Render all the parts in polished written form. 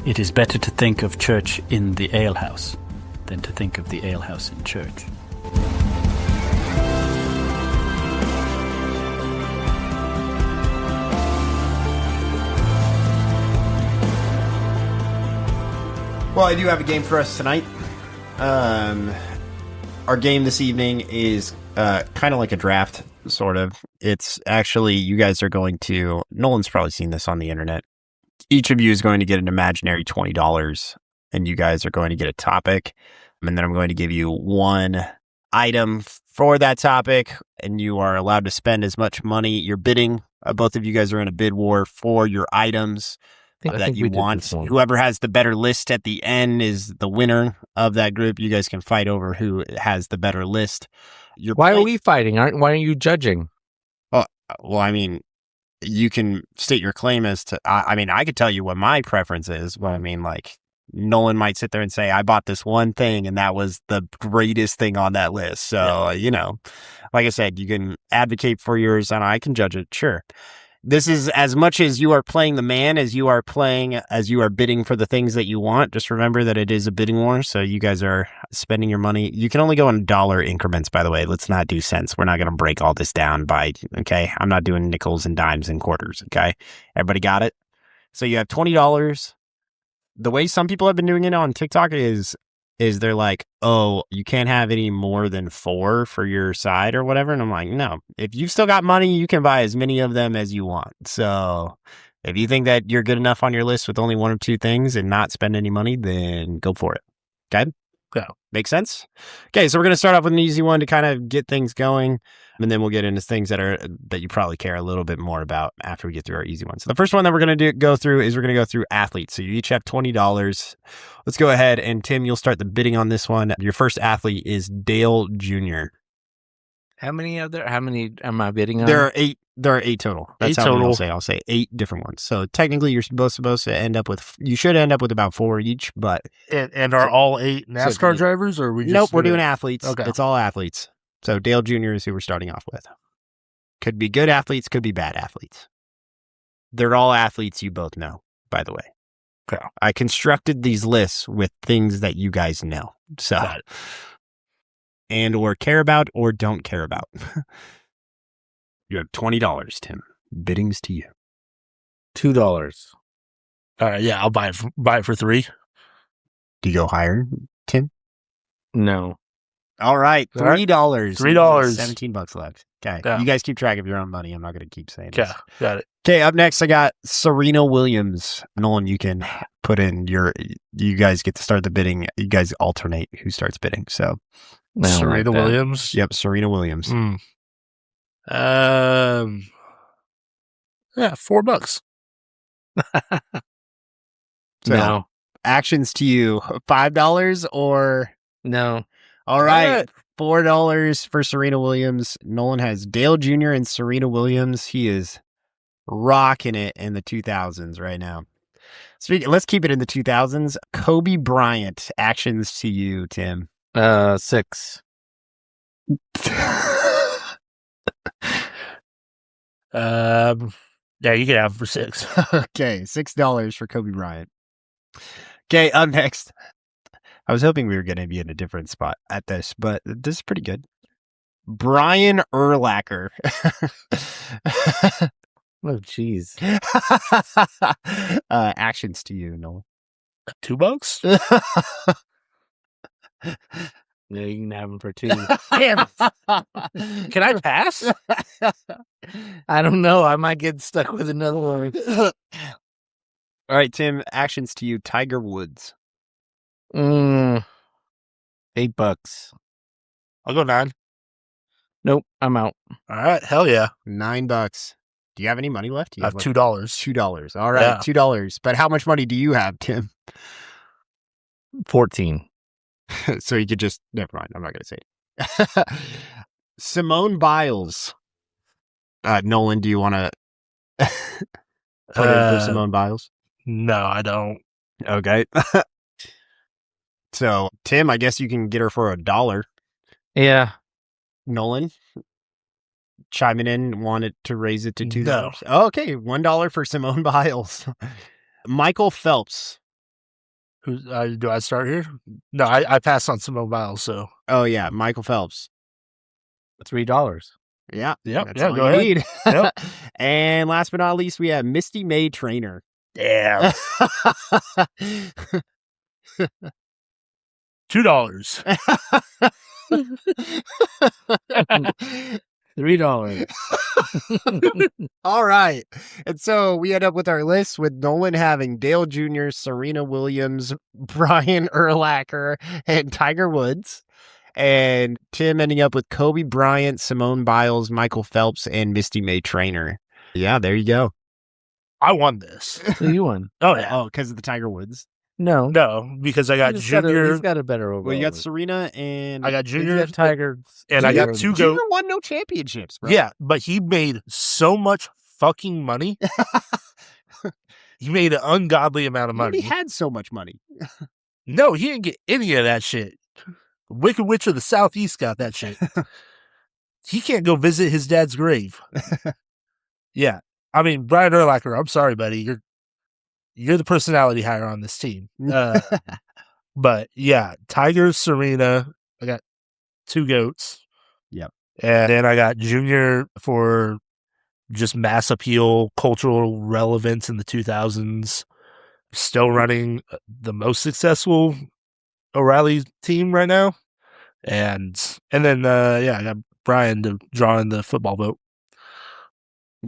It is better to think of church in the alehouse than to think of the alehouse in church. Well, I do have a game for us tonight. Our game this evening is kind of like a draft, sort of. It's actually, you guys are going to, Nolan's probably seen this on the internet. Each of you is going to get an imaginary $20, and you guys are going to get a topic. And then I'm going to give you one item for that topic, and you are allowed to spend as much money. You're bidding. Both of you guys are in a bid war for your items that you want. Whoever has the better list at the end is the winner of that group. You guys can fight over who has the better list. Why are we fighting? Why aren't you judging? Well, I mean, you can state your claim as to, I mean, I could tell you what my preference is, but I mean, like, Nolan might sit there and say, I bought this one thing and that was the greatest thing on that list. So, you know, like I said, you can advocate for yours and I can judge it. Sure. This is as much as you are playing the man as you are bidding for the things that you want. Just remember that it is a bidding war. So you guys are spending your money. You can only go in dollar increments, by the way. Let's not do cents. We're not going to break all this down okay? I'm not doing nickels and dimes and quarters, okay? Everybody got it? So you have $20. The way some people have been doing it on TikTok is they're like, oh, you can't have any more than 4 for your side or whatever. And I'm like, no, if you've still got money, you can buy as many of them as you want. So if you think that you're good enough on your list with only 1 or 2 things and not spend any money, then go for it. Okay? Yeah. Make sense? Okay, so we're going to start off with an easy one to kind of get things going. And then we'll get into things that you probably care a little bit more about after we get through our easy ones. So the first one that we're going to go through is we're going to go through athletes. So you each have $20. Let's go ahead. And Tim, you'll start the bidding on this one. Your first athlete is Dale Jr. How many am I bidding on? There are 8 total. That's 8 how total. I'll say 8 different ones. So technically you're supposed to end up with, you should end up with about 4 each, but. And are all 8 NASCAR drivers or are we just? Nope, we're doing athletes. Okay. It's all athletes. So Dale Jr. is who we're starting off with. Could be good athletes, could be bad athletes. They're all athletes you both know, by the way. Okay. I constructed these lists with things that you guys know. So, and or care about or don't care about. You have $20, Tim. Bidding's to you. $2. All right. Yeah, I'll buy it for 3. Do you go higher, Tim? No. All right, $3. $3. $17 left. Okay. Yeah. You guys keep track of your own money. I'm not going to keep saying Yeah, this. got it. Okay, up next, I got Serena Williams. Nolan, you can put in you guys get to start the bidding. You guys alternate who starts bidding. So, Serena Williams. Yep, Serena Williams. Yeah, $4. So, No. actions to you, $5 or? No. All right, $4 for Serena Williams. Nolan has Dale Jr. and Serena Williams. He is rocking it in the 2000s right now. Let's keep it in the 2000s. Kobe Bryant, actions to you, Tim. 6. Yeah, you can have it for 6. Okay, $6 for Kobe Bryant. Okay, up next. I was hoping we were going to be in a different spot at this, but this is pretty good. Brian Urlacher. Oh, jeez. Actions to you, Noel. $2? No, you can have them for 2. Damn it. Can I pass? I don't know. I might get stuck with another one. All right, Tim, actions to you. Tiger Woods. $8. I'll go 9. Nope, I'm out. All right. Hell yeah. $9. Do you have any money left? I have $2. $2. All right, Yeah. $2. But how much money do you have, Tim? 14. So you could just, never mind. I'm not going to say it. Simone Biles. Nolan, do you want to put in for Simone Biles? No, I don't. Okay. So, Tim, I guess you can get her for $1. Yeah. Nolan, chiming in, wanted to raise it to $2. No. Okay, $1 for Simone Biles. Michael Phelps. Who's do I start here? No, I passed on Simone Biles. So Oh yeah, Michael Phelps. $3. Yeah, Yep, that's yeah, all go you ahead. need. Yep. And last but not least, we have Misty May Trainer. damn, $2. $3. All right. And so we end up with our list with Nolan having Dale Jr., Serena Williams, Brian Urlacher, and Tiger Woods. And Tim ending up with Kobe Bryant, Simone Biles, Michael Phelps, and Misty May Trainer. Yeah, there you go. I won this. So you won. Oh yeah. Oh, because of the Tiger Woods. No. No, because I got He's Junior. got a better overall. Well, you got record. Serena and I got He's Junior, got Tiger. and I Junior- got two Junior goats. won no championships, bro. Yeah, but he made so much fucking money. He made an ungodly amount of money. He had so much money. No, he didn't get any of that shit. Wicked Witch of the Southeast got that shit. He can't go visit his dad's grave. Yeah. I mean, Brian Urlacher, I'm sorry, buddy. You're the personality hire on this team. But yeah, Tiger, Serena, I got two goats. Yep. And then I got Junior for just mass appeal, cultural relevance in the 2000s. Still running the most successful O'Reilly team right now. And then I got Brian to draw in the football vote.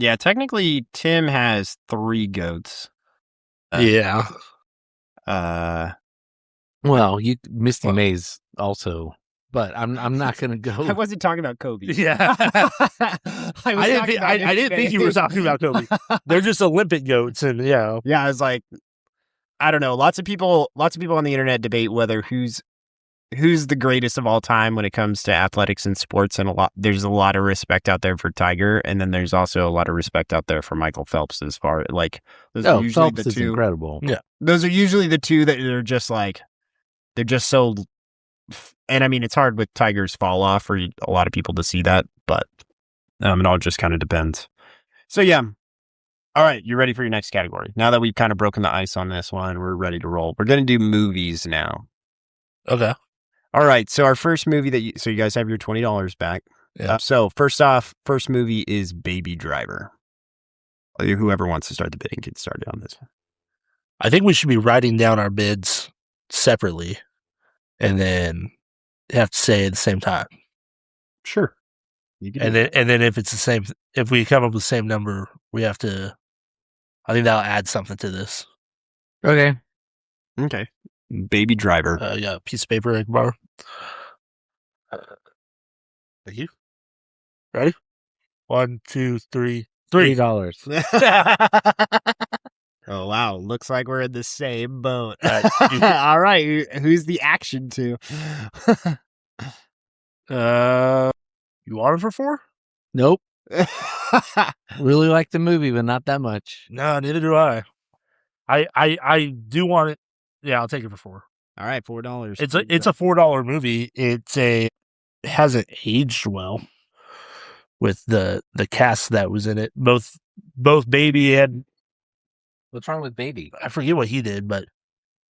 Yeah, technically Tim has 3 goats. Yeah. Well, Misty Mays also, but I'm not gonna go. I wasn't talking about Kobe. Yeah. I didn't think you were talking about Kobe. They're just Olympic goats, and yeah. Yeah, I was like, I don't know. Lots of people on the internet debate whether who's the greatest of all time when it comes to athletics and sports, and there's a lot of respect out there for Tiger, and then there's also a lot of respect out there for Michael Phelps as far like those are usually Phelps the is two. incredible. Yeah. Those are usually the two that are just like they're just so. And I mean, it's hard with Tiger's fall off for a lot of people to see that, but it all just kind of depends. So yeah. All right, you ready for your next category? Now that we've kind of broken the ice on this one, we're ready to roll. We're going to do movies now. Okay. All right, so our first movie so you guys have your $20 back. Yeah. So first movie is Baby Driver. Whoever wants to start the bidding, get started on this one. I think we should be writing down our bids separately and then have to say at the same time. Sure. You can And then if it's the same, if we come up with the same number, we have to, I think that'll add something to this. Okay. Okay. Baby Driver. Yeah, piece of paper, bar. Thank you. Ready? 1, 2, 3. $3. Oh, wow. Looks like we're in the same boat. You- All right. Who's the action to? You want it for 4? Nope. Really like the movie, but not that much. No, neither do I. I do want it. Yeah, I'll take it for 4. All right, $4. It's a $4 movie. It hasn't aged well with the cast that was in it. Both Baby and What's wrong with Baby? I forget what he did, but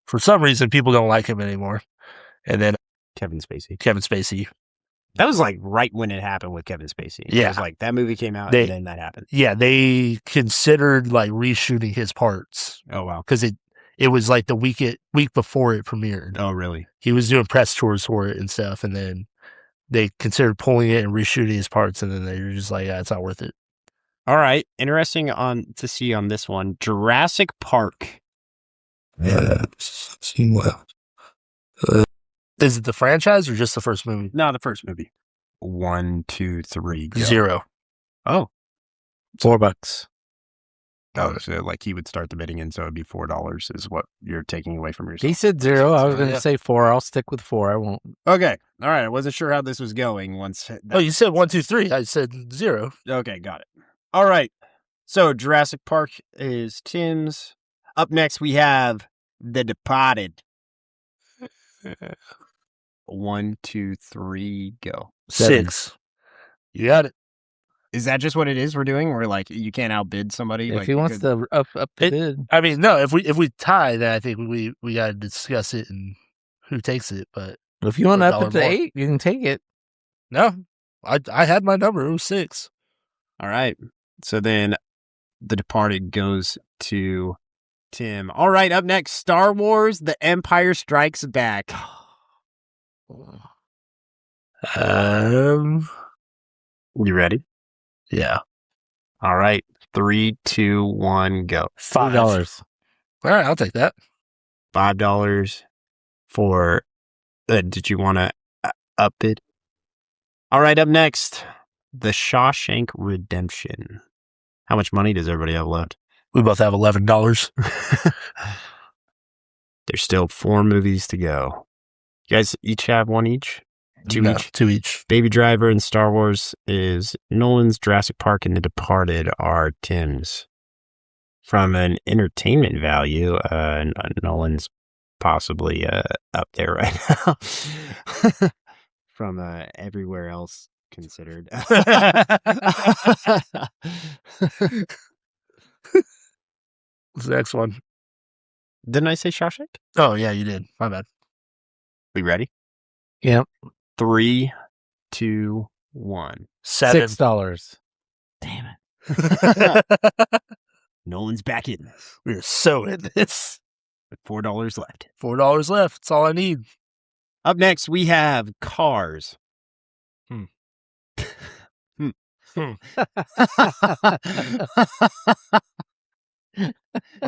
for some reason people don't like him anymore. And then Kevin Spacey. Kevin Spacey. That was like right when it happened with Kevin Spacey. It Yeah. was like that movie came out They- and then that happened. Yeah, they considered like reshooting his parts Oh, wow. because it was like the week before it premiered. Oh, really? He was doing press tours for it and stuff, and then they considered pulling it and reshooting his parts, and then they were just like, yeah, it's not worth it. All right. Interesting to see on this one. Jurassic Park. Yeah. Is it the franchise or just the first movie? No, the first movie. 1, 2, 3. Go. 0. Oh. $4. Oh, so like he would start the bidding and so it'd be $4 is what you're taking away from yourself. He said 0. I was going to Yeah. say 4. I'll stick with 4. I won't. Okay. All right. I wasn't sure how this was going once. Oh, you said 1, 2, 3. I said 0. Okay, got it. All right. So Jurassic Park is Tim's. Up next, we have The Departed. 1, 2, 3, go. 7. 6. You got it. Is that just what it is we're doing? We're like, you can't outbid somebody? If like, he wants to up the bid. I mean, no. If we tie, then I think we got to discuss it and who takes it. But If you want to for a up it to dollar more. 8, you can take it. no, I had my number. It was 6. All right. So then The Departed goes to Tim. All right. Up next, Star Wars: The Empire Strikes Back. Um. You ready? Yeah. All right. 3, 2, 1, go. $5. All right, I'll take that. $5 for. Did you want to up it? All right. Up next, The Shawshank Redemption. How much money does everybody have left? We both have $11. There's still 4 movies to go. You guys each have one each? 2 No, each? 2 each. Baby Driver and Star Wars is Nolan's. Jurassic Park and The Departed are Tim's. From an entertainment value, Nolan's possibly up there right now. From everywhere else considered. What's the next one? Didn't I say Shawshank? Oh, yeah, you did. My bad. We ready? Yep. 3, 2, 1. 7. $6. Damn it. Nolan's back in this. We're so in this. With $4 left. $4 left. That's all I need. Up next, we have Cars. I'm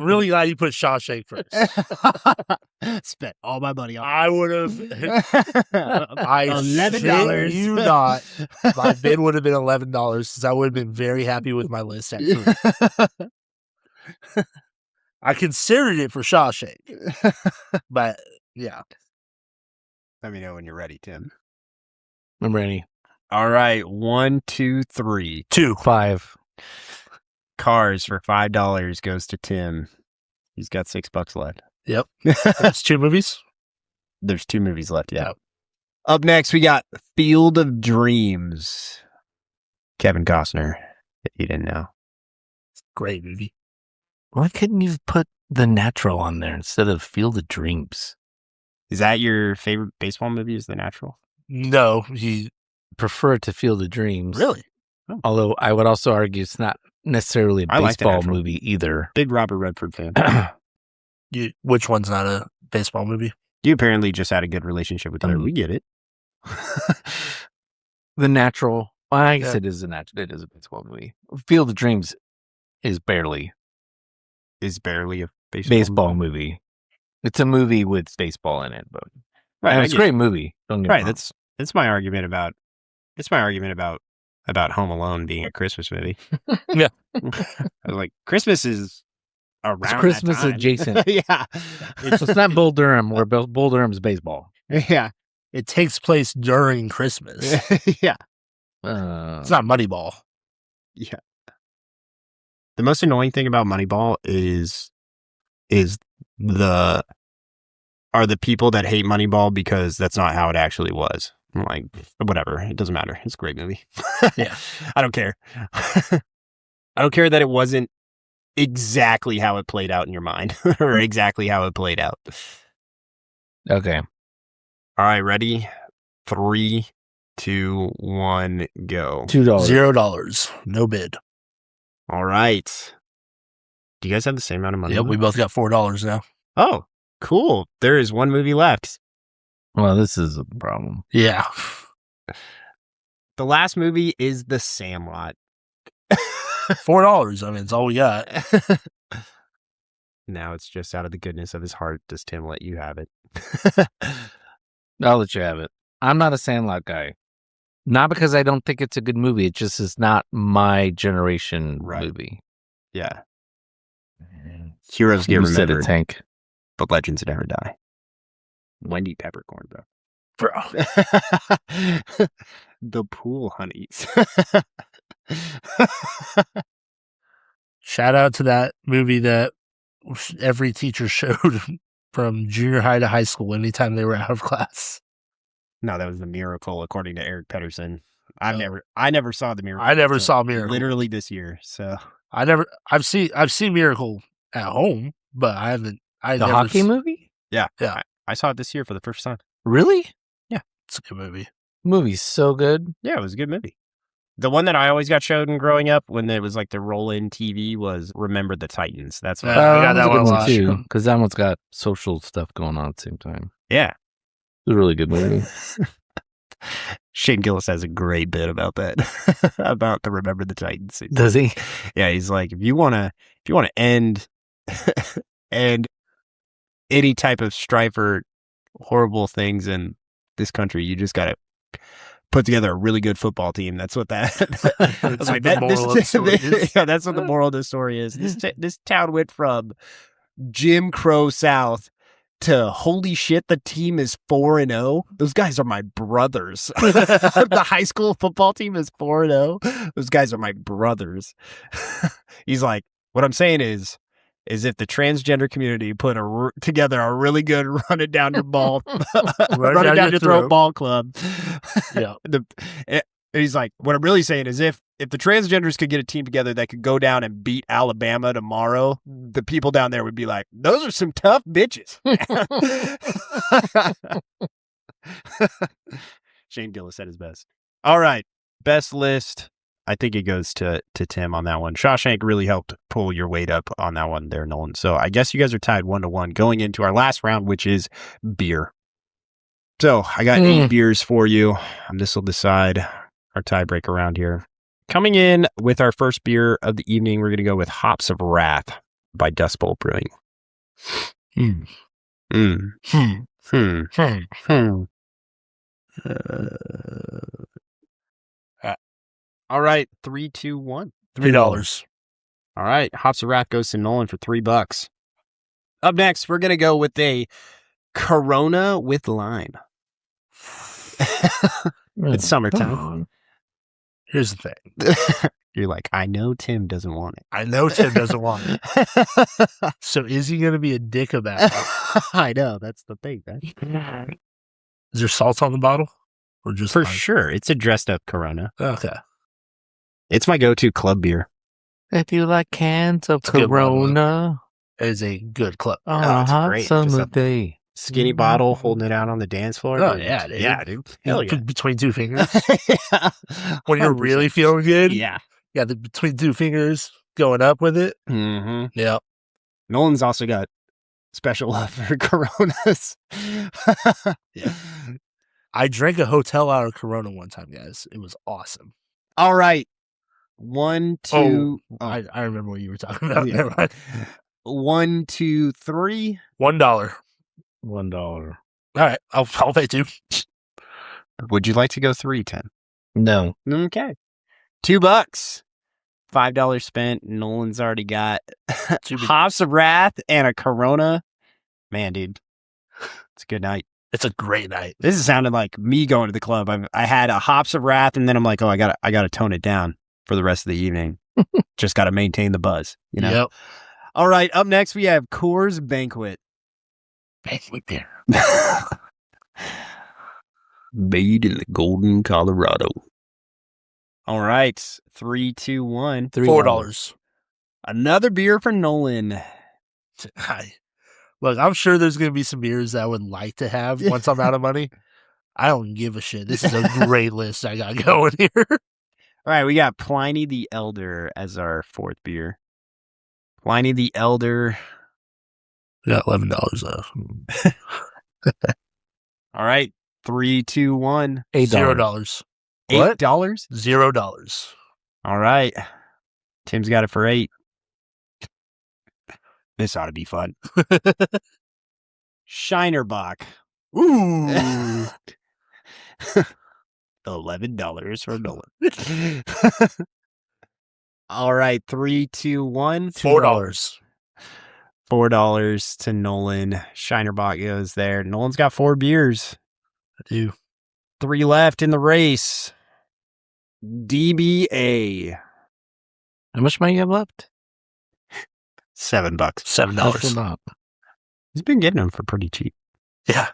really glad you put Shawshank first. Spent all my money on I would have. I $11. shit you not. My bid would have been $11 because I would have been very happy with my list at 3. I considered it for Shawshank, but yeah. Let me know when you're ready, Tim. I'm ready. All right, 1, 2, 3. 2. 5. Cars for $5 goes to Tim. He's got $6 left. Yep. That's 2 movies. There's 2 movies left. Yeah. Yep. Up next, we got Field of Dreams. Kevin Costner. If you didn't know. Great movie. Why couldn't you put The Natural on there instead of Field of Dreams? Is that your favorite baseball movie? Is The Natural? No, he Prefer it to Field of Dreams. really. Although I would also argue it's not necessarily a I like The baseball Natural. movie either. Big Robert Redford fan. Which one's not a baseball movie? You apparently just had a good relationship with her. We get it. The Natural. Well, I guess Yeah. it is it is a baseball movie. Field of Dreams is barely Is barely a baseball movie. It's a movie with baseball in it, but Right, and I it's a get great movie. Don't get me Right. wrong. That's my argument about. It's my argument about Home Alone being a Christmas movie. Yeah. I was like, Christmas is around. It's that Christmas time. adjacent. Yeah. It's not Bull Durham, where Bull Durham's baseball. Yeah. It takes place during Christmas. Yeah. It's not Moneyball. Yeah. The most annoying thing about Moneyball is the people that hate Moneyball because that's not how it actually was. I'm like, whatever. It doesn't matter. It's a great movie. Yeah. I don't care. I don't care that it wasn't exactly how it played out in your mind or exactly how it played out. Okay. All right, ready? 3, 2, 1, go. $2. $0. No bid. All right. Do you guys have the same amount of money? Yep, we both got $4 now. Oh, cool. There is one movie left. Well, this is a problem. Yeah. The last movie is The Sandlot. $4. I mean, it's all we got. Now it's just out of the goodness of his heart does Tim let you have it. I'll let you have it. I'm not a Sandlot guy. Not because I don't think it's a good movie. It just is not my generation Right. movie. Yeah. Heroes get You said it, remembered, Tank. but legends never die. Wendy Peppercorn, bro. Bro. The Pool Honeys. Shout out to that movie that every teacher showed from junior high to high school anytime they were out of class. No, that was The Miracle, according to Eric Pedersen, I never saw the Miracle. I never until saw Miracle. literally this year. So I've seen Miracle at home, but I haven't. The hockey movie? yeah, Yeah. I saw it this year for the first time. Really? It's a good movie. Movie's so good. Yeah, it was a good movie. The one that I always got shown growing up when it was like the roll-in TV was Remember the Titans. That's what. I got that's that a good one one too, watched. because that one's got social stuff going on at the same time. Yeah. It's a really good movie. Shane Gillis has a great bit about that, about the Remember the Titans. He's Does he? Yeah, he's like, if you want to end any type of strife or horrible things in this country, you just got to put together a really good football team. That's what that. I was like, that's what the moral of the story is. This town went from Jim Crow South to holy shit, the team is 4-0. Those guys are my brothers. The high school football team is 4-0. Those guys are my brothers. He's like, what I'm saying is if the transgender community put together a really good run it down your ball, run it down your throat ball club. Yeah. He's like, what I'm really saying is if the transgenders could get a team together that could go down and beat Alabama tomorrow, the people down there would be like, those are some tough bitches. Shane Gillis said his best. All right. Best list. I think it goes to Tim on that one. Shawshank really helped pull your weight up on that one there, Nolan. So I guess you guys are tied 1-1 going into our last round, which is beer. So I got 8 beers for you. And this will decide our tiebreak around here. Coming in with our first beer of the evening, we're going to go with Hops of Wrath by Dust Bowl Brewing. All right, 3, 2, 1. $3. All right, Hops of Wrath goes to Nolan for $3. Up next, we're going to go with a Corona with lime. It's summertime. Here's the thing. You're like, I know Tim doesn't want it. I know Tim doesn't want it. So is he going to be a dick about it? I know. That's the thing, right? Is there salt on the bottle? Or just For sure. It's a dressed up Corona. Okay. It's my go-to club beer. If you like cans of It's a good Corona It is a good club. on Oh, a it's hot great. summer Just a day. Skinny bottle holding it out on the dance floor. Oh, dude. yeah, dude. Yeah, dude. Hell yeah. Between two fingers. Yeah. When you're really 100%. feeling good. Yeah. Yeah, between two fingers going up with it. Mm-hmm. Yeah. Nolan's also got special love for Coronas. Yeah. I drank a hotel out of Corona one time, guys. It was awesome. All right. 1, 2. I remember what you were talking about. Yeah. Never mind. 1, 2, 3. $1. $1. All right. I'll pay 2. Would you like to go 3, 10? No. Okay. $2. $5 spent. Nolan's already got Hops of Wrath and a Corona. Man, dude. It's a good night. It's a great night. This is sounding like me going to the club. I had a Hops of Wrath, and then I'm like, oh, I gotta tone it down for the rest of the evening. Just got to maintain the buzz, you know? Yep. All right, up next we have Coors Banquet. Banquet beer. Made in the Golden, Colorado. All right, 3, 2, 1. $4. Another beer for Nolan. Look, I'm sure there's going to be some beers that I would like to have once I'm out of money. I don't give a shit. This is a great list I got going here. All right, we got Pliny the Elder as our fourth beer. Pliny the Elder. We got $11 left. All right, 3, 2, 1. $8. $0. $8? $0. All right. Tim's got it for 8. This ought to be fun. Shinerbach. Ooh. $11 for Nolan. All right, 3, 2, 1. $4. $4 to Nolan. Shinerbach goes there. Nolan's got 4 beers. I do. 3 left in the race. DBA. How much money you have left? $7. $7. He's been getting them for pretty cheap. Yeah.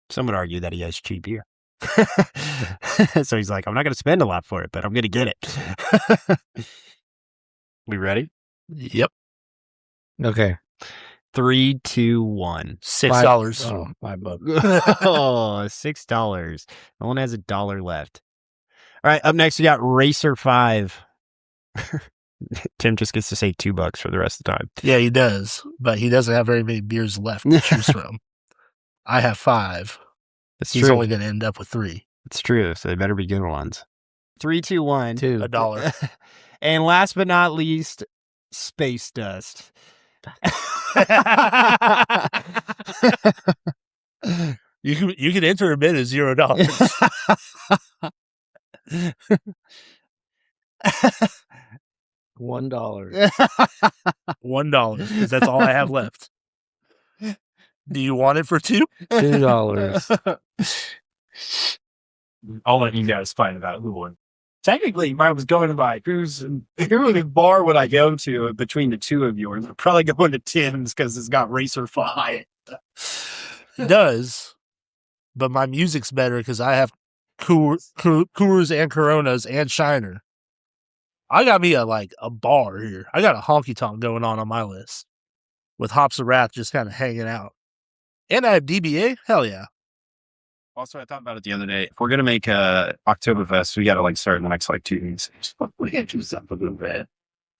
Some would argue that he has cheap beer. So he's like, I'm not going to spend a lot for it, but I'm going to get it. We ready? Yep. Okay. 3, 2, 1. $6. Oh, $5. Oh, $6. No one has $1 left. All right, up next we got Racer 5. Tim just gets to say $2 for the rest of the time. Yeah, he does, but he doesn't have very many beers left to choose from. I have 5. That's He's true. only going to end up with 3. It's true, so they better be good ones. 3, 2, 1. Two. $1. And last but not least, Space Dust. You can enter a bid at $0. $1. $1, because that's all I have left. Do you want it for 2? $2. I'll let you guys find out who won. Technically, I was going to buy who's bar would I go to between the two of yours? I'm probably going to Tim's because it's got Racer 5. It does, but my music's better because I have Coors and Coronas and Shiner. I got me a bar here. I got a honky tonk going on my list with Hops of Wrath just kind of hanging out. And I have DBA. Hell yeah. Also, I thought about it the other day. If we're going to make Oktoberfest, we got to start in the next 2 weeks. We got to do something a little bit.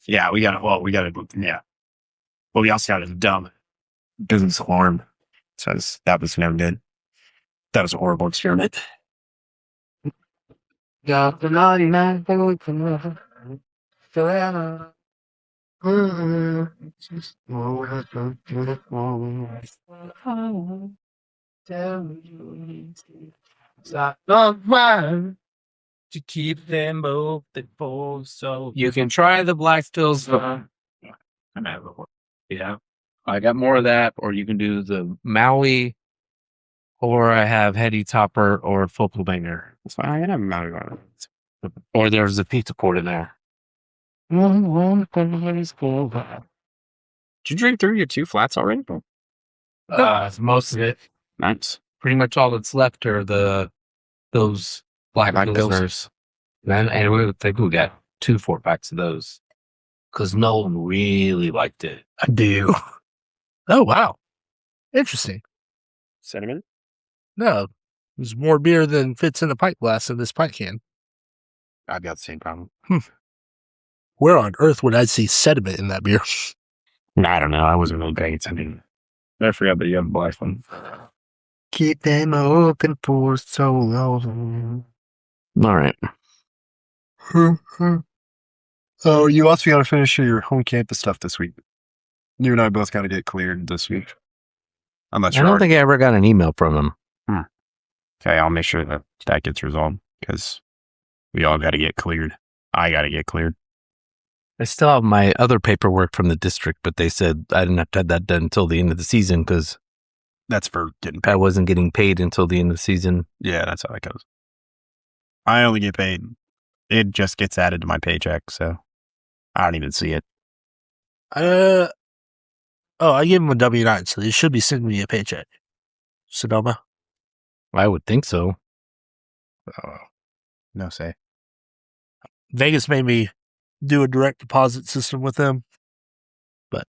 Yeah, we got to, yeah. But we also got a dumb business alarm. So that was never good. That was a horrible experiment. Got the 99 forever. To keep them both at full, so you can try the Black Stills. Yeah, I got more of that, or you can do the Maui, or I have Heady Topper or Fokelbanger. So I have Maui. Or there's a pizza port in there. Did you drink through your 2 flats already? Most of it. Nice. Pretty much all that's left are those black pilsners. And I think we got 2 4-packs of those because Nolan really liked it. I do. Oh, wow. Interesting. Cinnamon? No, there's more beer than fits in a pint glass in this pint can. I've got the same problem. Where on earth would I see sediment in that beer? I don't know. I wasn't really paying attention. I forgot that you have a black one. Keep them open for so long. All right. Oh, you also got to finish your home campus stuff this week. You and I both got to get cleared this week. I'm not sure. I don't think I ever got an email from him. Okay, I'll make sure that gets resolved because we all got to get cleared. I got to get cleared. I still have my other paperwork from the district, but they said I didn't have to have that done until the end of the season because That's for getting paid. I wasn't getting paid until the end of the season. Yeah, that's how that goes. I only get paid. It just gets added to my paycheck, so I don't even see it. I gave him a W-9, so they should be sending me a paycheck. Sonoma. I would think so. No say. Vegas made me do a direct deposit system with them, but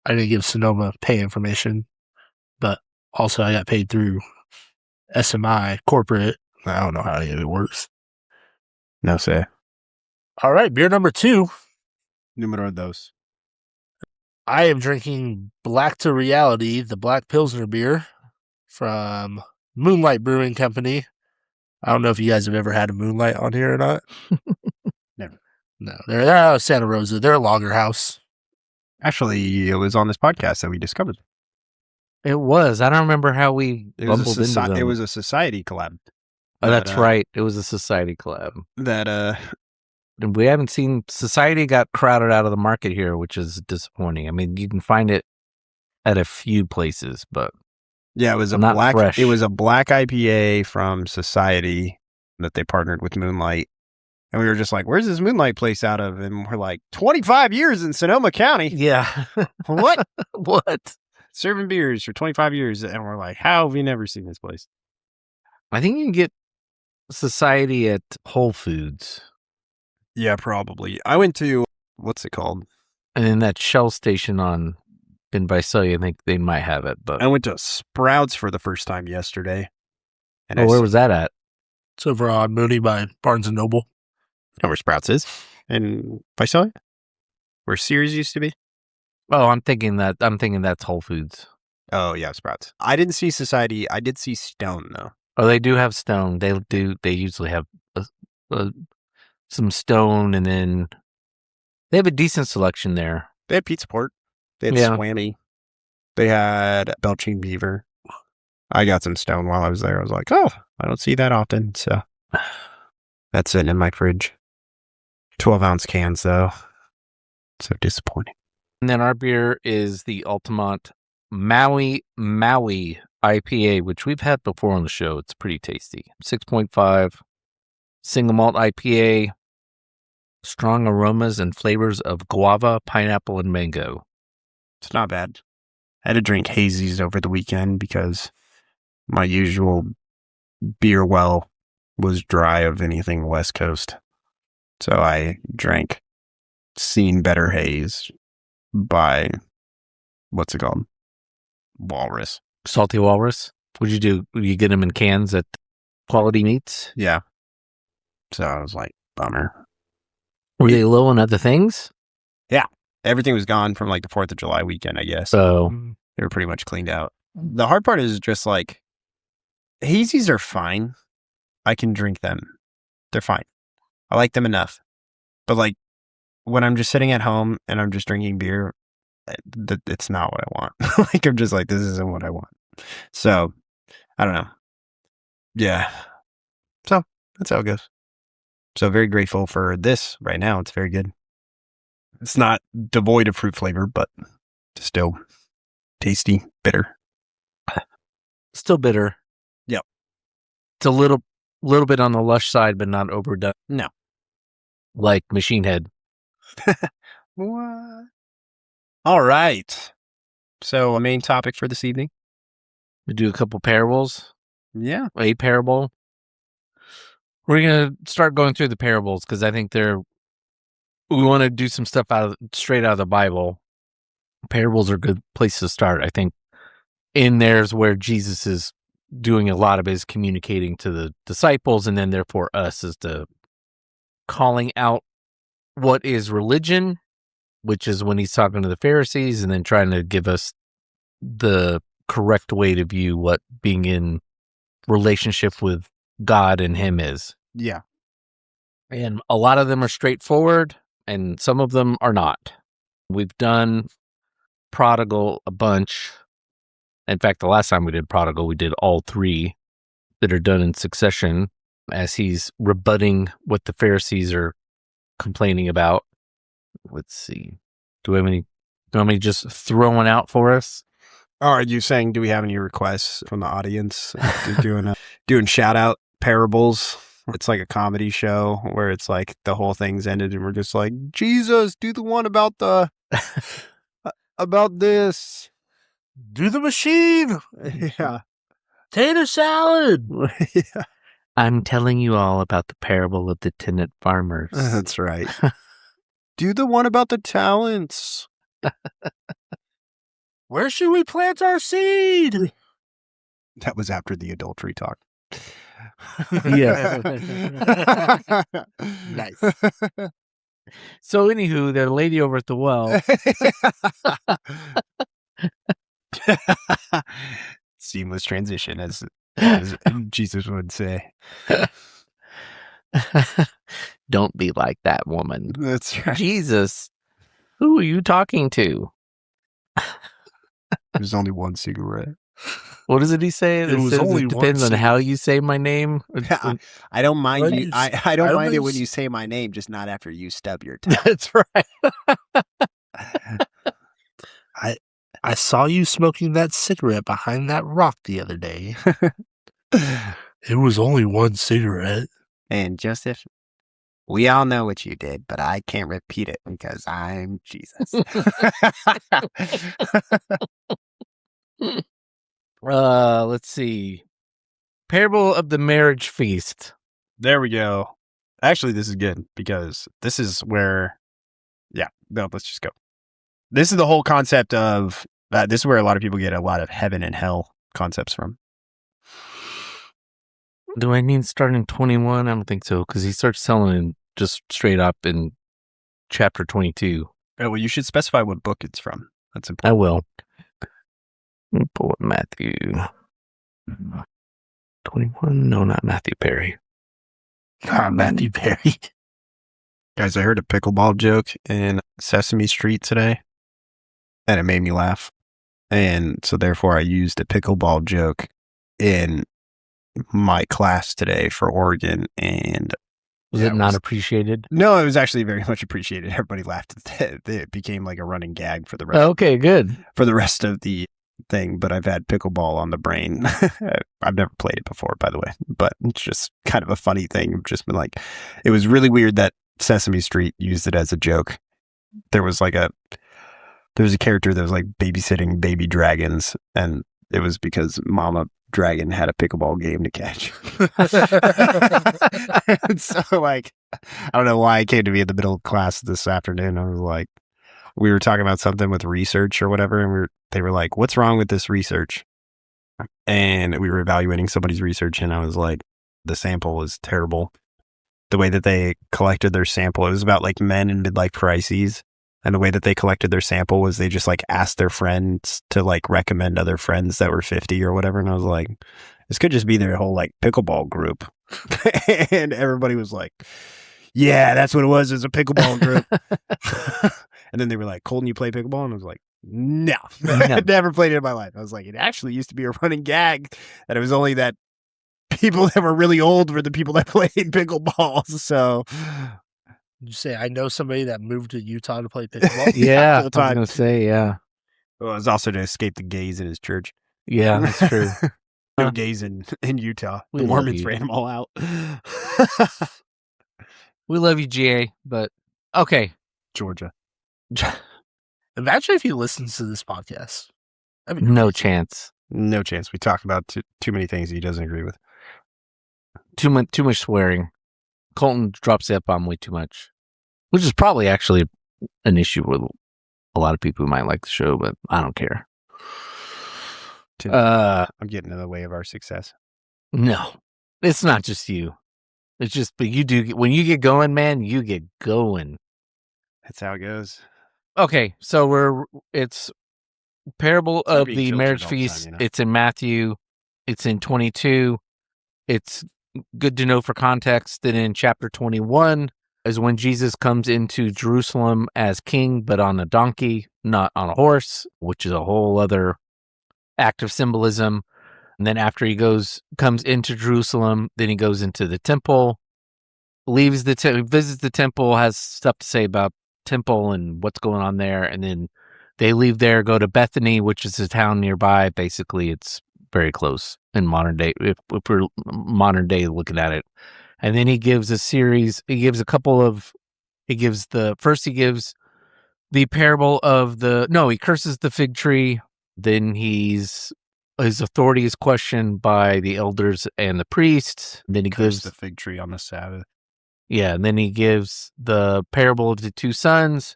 I didn't give Sonoma pay information. But also, I got paid through SMI corporate. I don't know how any of it works. No say. All right, beer number 2. Numero dos. I am drinking Black to Reality, the Black Pilsner beer from Moonlight Brewing Company. I don't know if you guys have ever had a Moonlight on here or not. Never. No, they're out of Santa Rosa. They're a lager house. Actually, it was on this podcast that we discovered. It was. I don't remember how we bumbled into them. It was a society collab. Oh, that's right. It was a Society collab. That We haven't seen Society got crowded out of the market here, which is disappointing. I mean, you can find it at a few places, but yeah, it was a not black. fresh. It was a black IPA from Society that they partnered with Moonlight, and we were just like, "Where's this Moonlight place out of?" And we're like, "25 years in Sonoma County." Yeah. What? What? Serving beers for 25 years, and we're like, "How have we never seen this place?" I think you can get Society at Whole Foods. Yeah, probably. I went to, what's it called? And then that Shell station in Visalia, I think they might have it. But I went to Sprouts for the first time yesterday. And where was that at? It's over on Mooney by Barnes and Noble. know where Sprouts is? In Visalia? Where Sears used to be? Oh, I'm thinking that's Whole Foods. Oh, yeah, Sprouts. I didn't see Society. I did see Stone, though. Oh, they do have Stone. They usually have some Stone, and then they have a decent selection there. They had Pizza Port. They had Swammy. They had Belching Beaver. I got some Stone while I was there. I was like, oh, I don't see that often. So that's sitting in my fridge. 12-ounce cans, though. So disappointing. And then our beer is the Ultimate Maui IPA, which we've had before on the show. It's pretty tasty. 6.5 single malt IPA, strong aromas and flavors of guava, pineapple, and mango. It's not bad. I had to drink hazies over the weekend because my usual beer well was dry of anything West Coast. So I drank Seen Better Haze by, what's it called? Walrus. Salty Walrus. What'd you do? Would you get them in cans at Quality Meats? Yeah. So I was like, bummer. Were they low on other things? Everything was gone from like the 4th of July weekend, I guess. So They were pretty much cleaned out. The hard part is just like, hazies are fine. I can drink them. They're fine. I like them enough. But like, when I'm just sitting at home and I'm just drinking beer, it's not what I want. Like, I'm just like, this isn't what I want. So, I don't know. Yeah. So, that's how it goes. So, very grateful for this right now. It's very good. It's not devoid of fruit flavor, but still tasty, bitter. still bitter. Yep. It's a little bit on the lush side, but not overdone. No. Like Machine Head. What? All right. So, a main topic for this evening. We do a couple parables. Yeah. A parable. We're going to start going through the parables because I think we want to do some stuff straight out of the Bible. Parables are a good place to start. I think in there's where Jesus is doing a lot of his communicating to the disciples, and then therefore us is the calling out what is religion, which is when he's talking to the Pharisees, and then trying to give us the correct way to view what being in relationship with God and him is. Yeah. And a lot of them are straightforward, and some of them are not. We've done Prodigal a bunch. In fact, the last time we did Prodigal, we did all three that are done in succession as he's rebutting what the Pharisees are complaining about. Let's see. Do we have any? Do you want me to just throw one out for us? Are you saying, do we have any requests from the audience? Doing shout out parables. It's like a comedy show where it's like the whole thing's ended and we're just like, Jesus, do the one about about this. Do the machine. Yeah. Tater salad. Yeah. I'm telling you all about the parable of the tenant farmers. That's right. Do the one about the talents. Where should we plant our seed? That was after the adultery talk. Yeah. Nice. So, anywho, the lady over at the well. Seamless transition, as Jesus would say. Don't be like that woman. That's right. Jesus, who are you talking to? There's only one cigarette. What does he say? It was only one depends on how you say my name. I don't mind When you. you I don't mind it when s- you say my name, just not after you stub your tongue. That's right. I saw you smoking that cigarette behind that rock the other day. It was only one cigarette. And Joseph, we all know what you did, but I can't repeat it because I'm Jesus. Let's see. Parable of the marriage feast. There we go. Actually, this is good because this is where, let's just go. This is the whole concept of, this is where a lot of people get a lot of heaven and hell concepts from. Do I need to start in 21? I don't think so, because he starts telling it just straight up in chapter 22. Oh, well, you should specify what book it's from. That's I important. will. Let me pull up Matthew 21. No, not Matthew Perry. Not Matthew Perry. Guys, I heard a pickleball joke in Sesame Street today, and it made me laugh. And so therefore I used a pickleball joke in my class today for Oregon, and Was it not appreciated? No, it was actually very much appreciated. Everybody laughed at it. It became like a running gag for the rest Okay, good. for the rest of the thing, but I've had pickleball on the brain. I've never played it before, by the way, but it's just kind of a funny thing. I've just been like, it was really weird that Sesame Street used it as a joke. There was a character that was like babysitting baby dragons, and it was because Mama Dragon had a pickleball game to catch. So like, I don't know why it came to me in the middle of class this afternoon. I was like, we were talking about something with research or whatever, and they were like, what's wrong with this research? And we were evaluating somebody's research, and I was like, the sample was terrible. The way that they collected their sample, it was about like men in midlife crises. And the way that they collected their sample was they just like asked their friends to like recommend other friends that were 50 or whatever. And I was like, this could just be their whole like pickleball group. And everybody was like, yeah, that's what it was. It's a pickleball group. And then they were like, Colton, you play pickleball? And I was like, no. I'd never played it in my life. I was like, it actually used to be a running gag that it was only that people that were really old were the people that played pickleball. So Did you say, I know somebody that moved to Utah to play pickleball? Yeah, I all was the time. going to say, yeah. Well, it was also to escape the gays in his church. Yeah, that's true. No gays in Utah. We The love Mormons you. ran them all out. We love you, GA, but okay. Georgia. Imagine if he listens to this podcast. That'd be No crazy. chance. No chance. We talk about too many things he doesn't agree with. Too much swearing. Colton drops the F-bomb way too much, which is probably actually an issue with a lot of people who might like the show, but I don't care. I'm getting in the way of our success. No, it's not just you. It's just, but you do, when you get going, man, you get going. That's how it goes. Okay, so it's Parable not of being the filtered Marriage all the time, Feast. you know? It's in Matthew. It's in 22. It's good to know for context that in chapter 21 is when Jesus comes into Jerusalem as king, but on a donkey, not on a horse, which is a whole other act of symbolism. And then after he comes into Jerusalem, then he goes into the temple, leaves visits the temple, has stuff to say about temple and what's going on there, and then they leave there, go to Bethany, which is a town nearby. Basically, it's very close in modern day, if we're modern day looking at it. And then he gives the parable of he curses the fig tree. Then his authority is questioned by the elders and the priests. Then he gives the fig tree on the Sabbath. Yeah, and then he gives the parable of the two sons,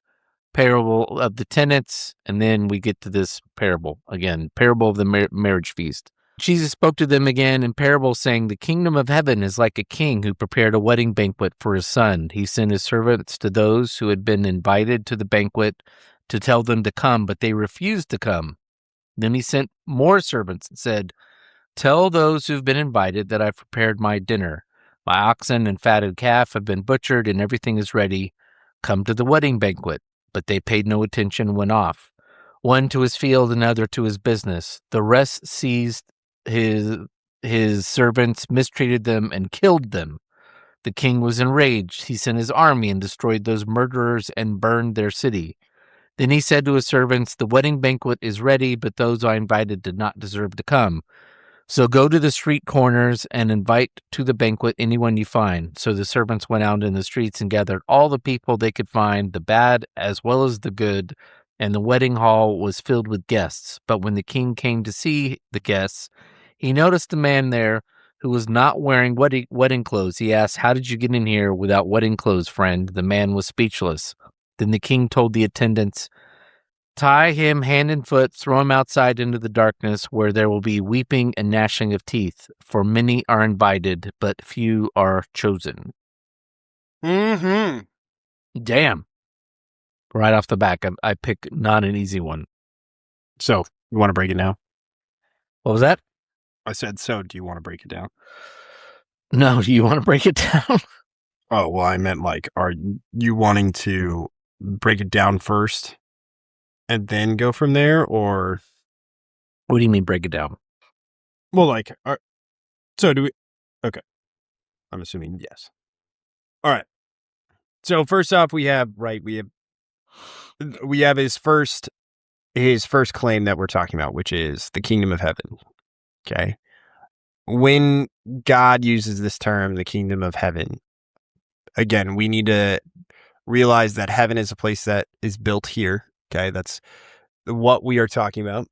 parable of the tenants, and then we get to this parable again, parable of the marriage feast. Jesus spoke to them again in parable, saying, "The kingdom of heaven is like a king who prepared a wedding banquet for his son. He sent his servants to those who had been invited to the banquet to tell them to come, but they refused to come. Then he sent more servants and said, 'Tell those who've been invited that I've prepared my dinner. My oxen and fatted calf have been butchered and everything is ready. Come to the wedding banquet.' But they paid no attention and went off, one to his field, another to his business. The rest seized his servants, mistreated them, and killed them. The king was enraged. He sent his army and destroyed those murderers and burned their city. Then he said to his servants, 'The wedding banquet is ready, but those I invited did not deserve to come. So go to the street corners and invite to the banquet anyone you find.' So the servants went out in the streets and gathered all the people they could find, the bad as well as the good, and the wedding hall was filled with guests. But when the king came to see the guests, he noticed a man there who was not wearing wedding clothes. He asked, "How did you get in here without wedding clothes, friend?" The man was speechless. Then the king told the attendants, "Tie him hand and foot, throw him outside into the darkness where there will be weeping and gnashing of teeth, for many are invited, but few are chosen." Mm-hmm. Damn. Right off the back, I pick not an easy one. So, you want to break it down? What was that? I said, so do you want to break it down? No, do you want to break it down? Oh, well, I meant like, are you wanting to break it down first and then go from there? Or, What do you mean break it down? well, like, so do we, okay. I'm assuming yes. All right. So first off, we have his first claim that we're talking about, which is the kingdom of heaven. Okay. When God uses this term, the kingdom of heaven, again, we need to realize that heaven is a place that is built here. Okay. That's what we are talking about.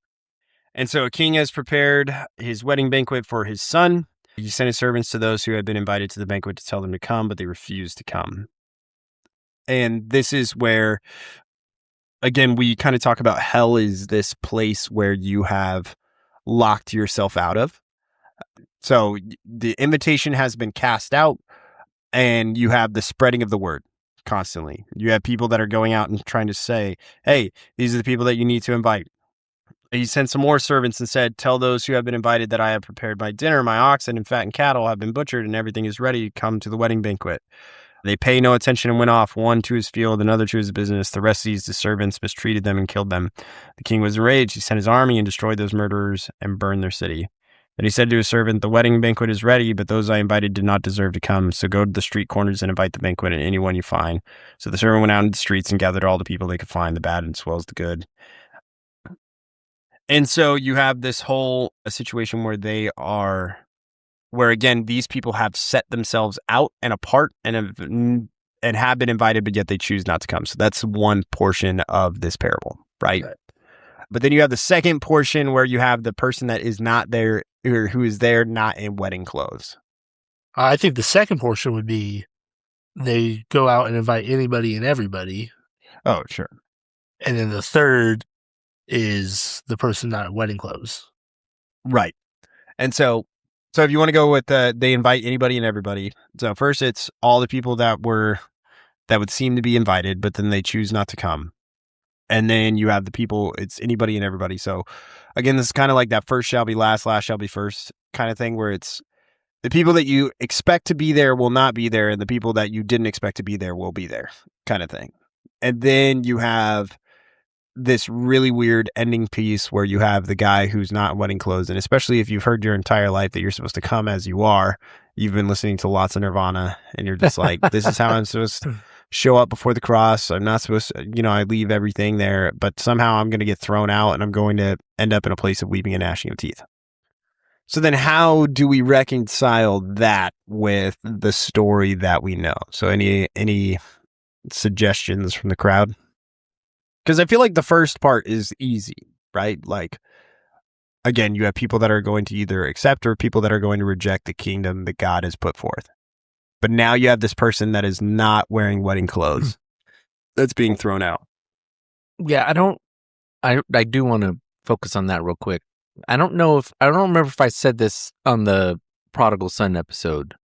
And so a king has prepared his wedding banquet for his son. He sent his servants to those who had been invited to the banquet to tell them to come, but they refused to come. And this is where, again, we kind of talk about hell is this place where you have locked yourself out of. So the invitation has been cast out, and you have the spreading of the word constantly. You have people that are going out and trying to say, hey, these are the people that you need to invite. He sent some more servants and said, tell those who have been invited that I have prepared my dinner. My oxen and fattened cattle have been butchered and everything is ready. Come to the wedding banquet. They pay no attention and went off, one to his field, another to his business. The rest seized the servants, mistreated them, and killed them. The king was enraged. He sent his army and destroyed those murderers and burned their city. Then he said to his servant, the wedding banquet is ready, but those I invited did not deserve to come. So go to the street corners and invite the banquet and anyone you find. So the servant went out into the streets and gathered all the people they could find, the bad as well as the good. And so you have this whole situation where again, these people have set themselves out and apart and have been invited, but yet they choose not to come. So that's one portion of this parable, right? But then you have the second portion where you have the person that is not there, or who is there not in wedding clothes. I think the second portion would be they go out and invite anybody and everybody. Oh, sure. And then the third is the person not in wedding clothes. Right. And so if you want to go with they invite anybody and everybody. So first it's all the people that would seem to be invited, but then they choose not to come. And then you have the people, it's anybody and everybody. So again, this is kind of like that first shall be last, last shall be first kind of thing, where it's the people that you expect to be there will not be there, and the people that you didn't expect to be there will be there kind of thing. And then you have this really weird ending piece where you have the guy who's not in wedding clothes. And especially if you've heard your entire life that you're supposed to come as you are, you've been listening to lots of Nirvana and you're just like, this is how I'm supposed to show up before the cross. I'm not supposed to, I leave everything there, but somehow I'm going to get thrown out and I'm going to end up in a place of weeping and gnashing of teeth. So then how do we reconcile that with the story that we know? So any suggestions from the crowd? Because I feel like the first part is easy, right? Like, again, you have people that are going to either accept or people that are going to reject the kingdom that God has put forth. But now you have this person that is not wearing wedding clothes that's being thrown out. Yeah, I do want to focus on that real quick. I don't remember if I said this on the prodigal son episode.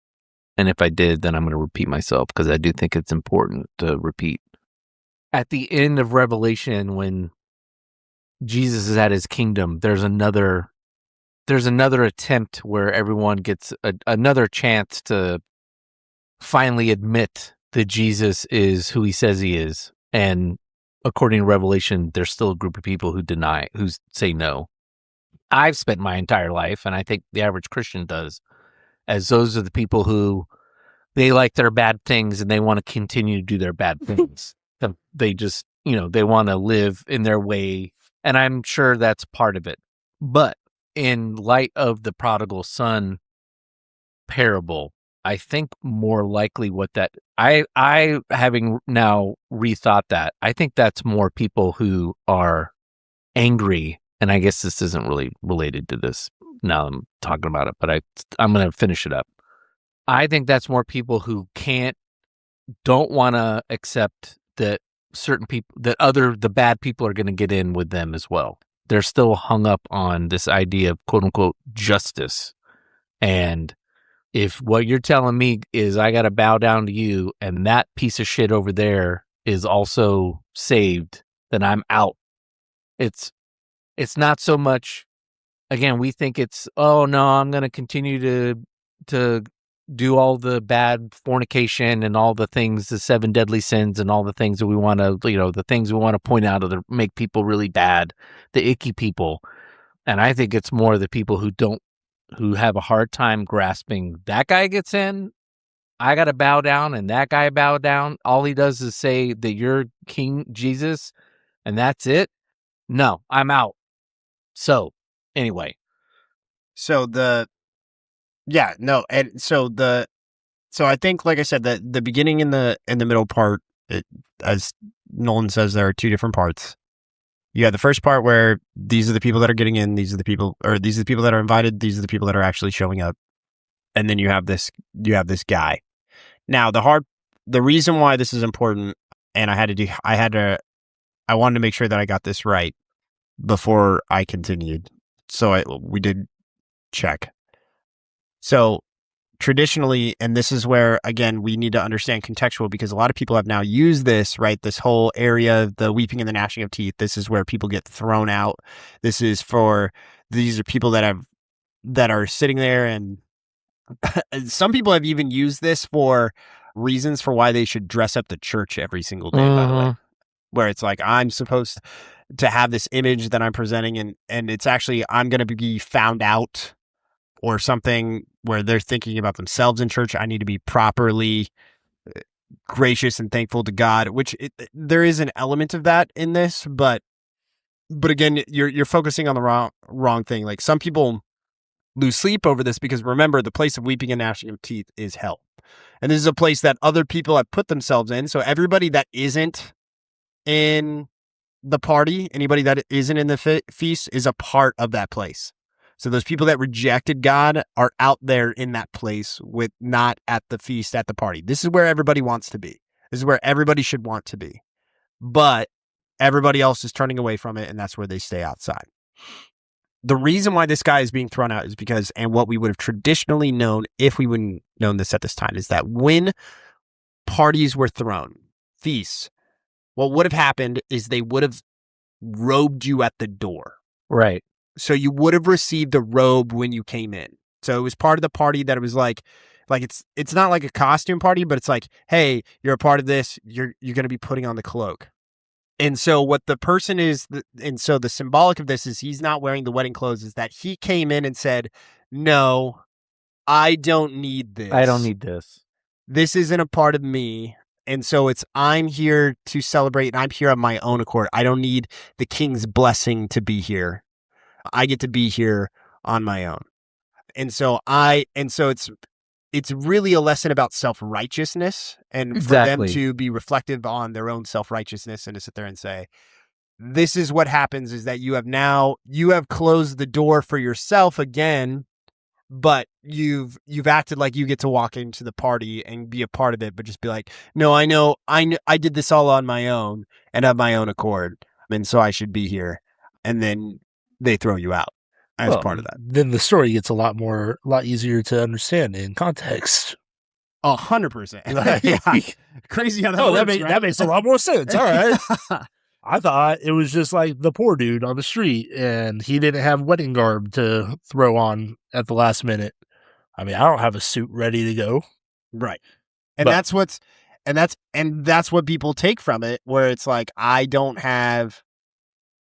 And if I did, then I'm going to repeat myself because I do think it's important to repeat. At the end of Revelation, when Jesus is at his kingdom, there's another attempt where everyone gets another chance to finally admit that Jesus is who he says he is. And according to Revelation, there's still a group of people who say no. I've spent my entire life, and I think the average Christian does, as those are the people who they like their bad things and they want to continue to do their bad things. They just, they want to live in their way. And I'm sure that's part of it. But in light of the prodigal son parable, I think more likely I having now rethought that, I think that's more people who are angry and I guess this isn't really related to this now I'm talking about it, but I'm going to finish it up. I think that's more people who don't want to accept that certain people, the bad people are going to get in with them as well. They're still hung up on this idea of quote unquote justice. And if what you're telling me is I got to bow down to you and that piece of shit over there is also saved, then I'm out. It's not so much, again, we think it's, oh no, I'm going to continue to do all the bad fornication and all the things, the 7 deadly sins and all the things that we want to, the things we want to point out that make people really bad, the icky people. And I think it's more the people who have a hard time grasping that guy gets in, I got to bow down, and that guy bow down. All he does is say that you're King Jesus and that's it. No, I'm out. So anyway. So so I think, like I said, the beginning and the middle part, as Nolan says, there are 2 different parts. You have the first part where these are the people that are getting in, these are the people that are invited, these are the people that are actually showing up, and then you have this guy. Now the reason why this is important, and I wanted to make sure that I got this right before I continued, so we did check. So traditionally, and this is where, again, we need to understand contextual, because a lot of people have now used this, right? This whole area of the weeping and the gnashing of teeth. This is where people get thrown out. These are people that are sitting there, and some people have even used this for reasons for why they should dress up the church every single day, by the way, where it's like, I'm supposed to have this image that I'm presenting, and it's actually, I'm going to be found out, or something where they're thinking about themselves in church. I need to be properly gracious and thankful to God, which there is an element of that in this, but again, you're focusing on the wrong thing. Like, some people lose sleep over this because, remember, the place of weeping and gnashing of teeth is hell. And this is a place that other people have put themselves in. So everybody that isn't in the party, anybody that isn't in the feast, is a part of that place. So those people that rejected God are out there in that place, with not at the feast, at the party. This is where everybody wants to be. This is where everybody should want to be. But everybody else is turning away from it, and that's where they stay outside. The reason why this guy is being thrown out is because, and what we would have traditionally known if we wouldn't known this at this time, is that when parties were thrown, feasts, what would have happened is they would have robed you at the door. Right. So you would have received a robe when you came in. So it was part of the party that it was like it's not like a costume party, but it's like, hey, you're a part of this. You're going to be putting on the cloak. And so what the person is, and so the symbolic of this is he's not wearing the wedding clothes, is that he came in and said, no, I don't need this. I don't need this. This isn't a part of me. And so I'm here to celebrate, and I'm here on my own accord. I don't need the king's blessing to be here. I get to be here on my own. And so it's really a lesson about self-righteousness, and for them to be reflective on their own self-righteousness, and to sit there and say, this is what happens, is that you have closed the door for yourself again, but you've acted like you get to walk into the party and be a part of it, but just be like, no, I know I did this all on my own and of my own accord, and so I should be here. And then they throw you out as part of that. Then the story gets a lot easier to understand in context. 100%. Yeah. Crazy how that works, that makes a lot more sense. All right. I thought it was just like the poor dude on the street, and he didn't have wedding garb to throw on at the last minute. I mean, I don't have a suit ready to go. Right. And that's what people take from it, where it's like,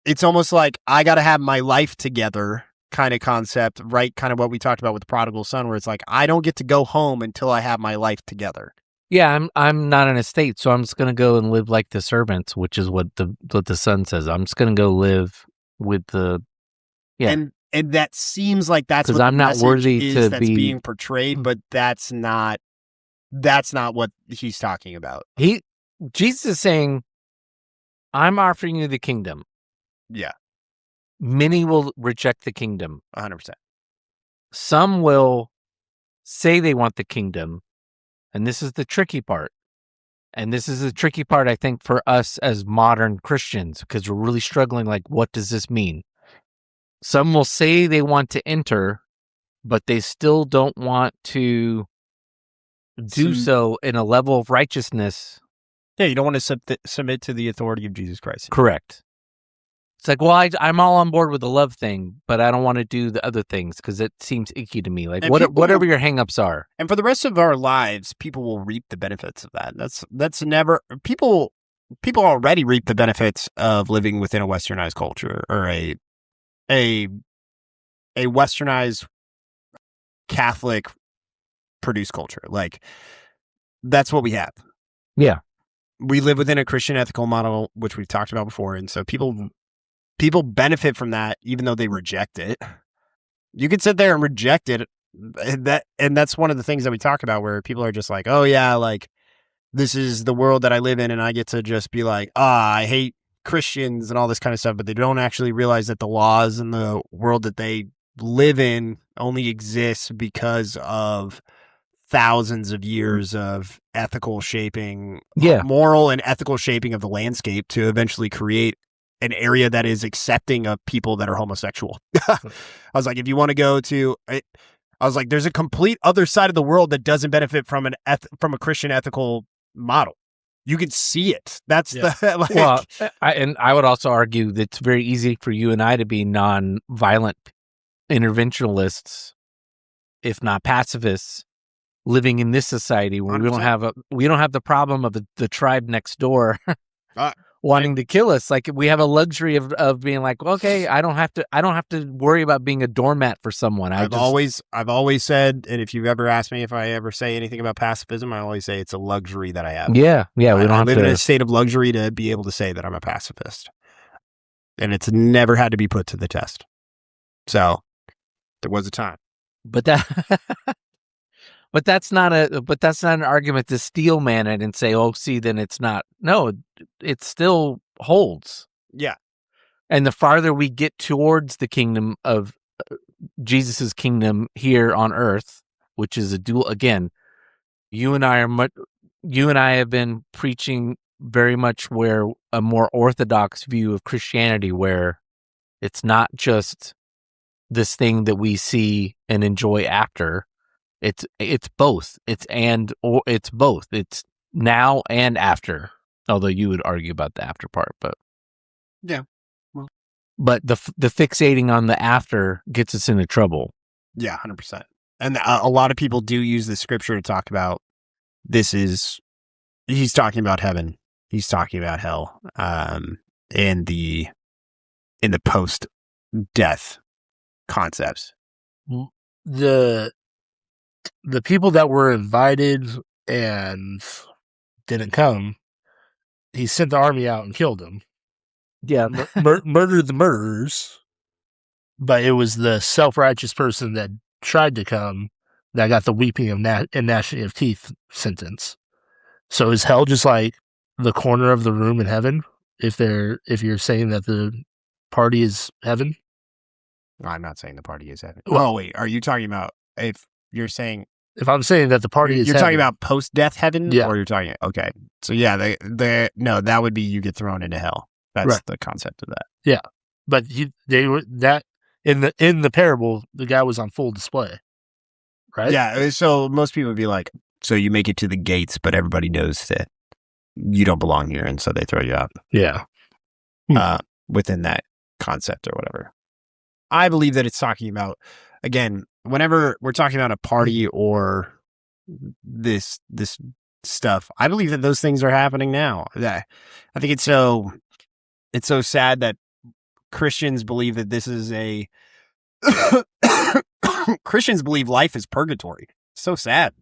it's almost like I got to have my life together kind of concept, right? Kind of what we talked about with the prodigal son, where it's like, I don't get to go home until I have my life together. Yeah, I'm not in a state, so I'm just going to go and live like the servants, which is what the son says. I'm just going to go live with the, yeah. And that seems like that's what I'm not worthy to that's be being portrayed, but that's not what he's talking about. Jesus is saying, I'm offering you the kingdom. Yeah. Many will reject the kingdom. 100%. Some will say they want the kingdom, and this is the tricky part. And this is the tricky part, I think, for us as modern Christians, because we're really struggling. Like, what does this mean? Some will say they want to enter, but they still don't want to do so in a level of righteousness. Yeah, you don't want to submit to the authority of Jesus Christ. Correct. It's like, well, I'm all on board with the love thing, but I don't want to do the other things because it seems icky to me. Like, whatever your hangups are. And for the rest of our lives, people will reap the benefits of that. That's never people already reap the benefits of living within a westernized culture or a westernized Catholic produced culture. Like, that's what we have. Yeah. We live within a Christian ethical model, which we've talked about before, and so people benefit from that, even though they reject it. You could sit there and reject it, and that's one of the things that we talk about, where people are just like, "Oh yeah, like this is the world that I live in," and I get to just be like, I hate Christians and all this kind of stuff, but they don't actually realize that the laws in the world that they live in only exist because of thousands of years of ethical shaping, moral and ethical shaping of the landscape to eventually create an area that is accepting of people that are homosexual. I was like, if you want to go to, I was like, there's a complete other side of the world that doesn't benefit from from a Christian ethical model. You can see it. That's the like, well, I would also argue that it's very easy for you and I to be non-violent interventionalists, if not pacifists, living in this society where 100%. we don't have the problem of the tribe next door wanting to kill us. Like, we have a luxury of being like, okay, I don't have to worry about being a doormat for someone. I've always said, and if you've ever asked me if I ever say anything about pacifism, I always say it's a luxury that I have. Yeah, we don't have live to in a state of luxury to be able to say that I'm a pacifist, and it's never had to be put to the test. So there was a time, but that's not an argument to steel man it and say, oh, see, then it's not. No, it still holds. Yeah. And the farther we get towards the kingdom of Jesus's kingdom here on earth, which is a dual, again, you and I have been preaching very much where a more orthodox view of Christianity, where it's not just this thing that we see and enjoy after. It's both. It's both. It's now and after. Although you would argue about the after part, but yeah. Well, but the fixating on the after gets us into trouble. Yeah, 100%. And a lot of people do use the scripture to talk about he's talking about heaven. He's talking about hell. In the post-death concepts. The people that were invited and didn't come, he sent the army out and killed them. Yeah. Murdered the murderers, but it was the self-righteous person that tried to come that got the weeping and gnashing of teeth sentence. So is hell just like the corner of the room in heaven, if you're saying that the party is heaven? I'm not saying the party is heaven. Well, wait, are you talking about if you're saying, if I'm saying that the party is you're heaven, talking about post-death heaven? Yeah. Or you're talking, okay. So yeah, no, that would be you get thrown into hell. That's right. The concept of that. Yeah. But they were that in the parable, the guy was on full display. Right? Yeah. So most people would be like, so you make it to the gates, but everybody knows that you don't belong here, and so they throw you out. Yeah. Within that concept or whatever. I believe that it's talking about, again, whenever we're talking about a party or this stuff, I believe that those things are happening now. I think it's so sad that Christians believe that this is Christians believe life is purgatory. It's so sad.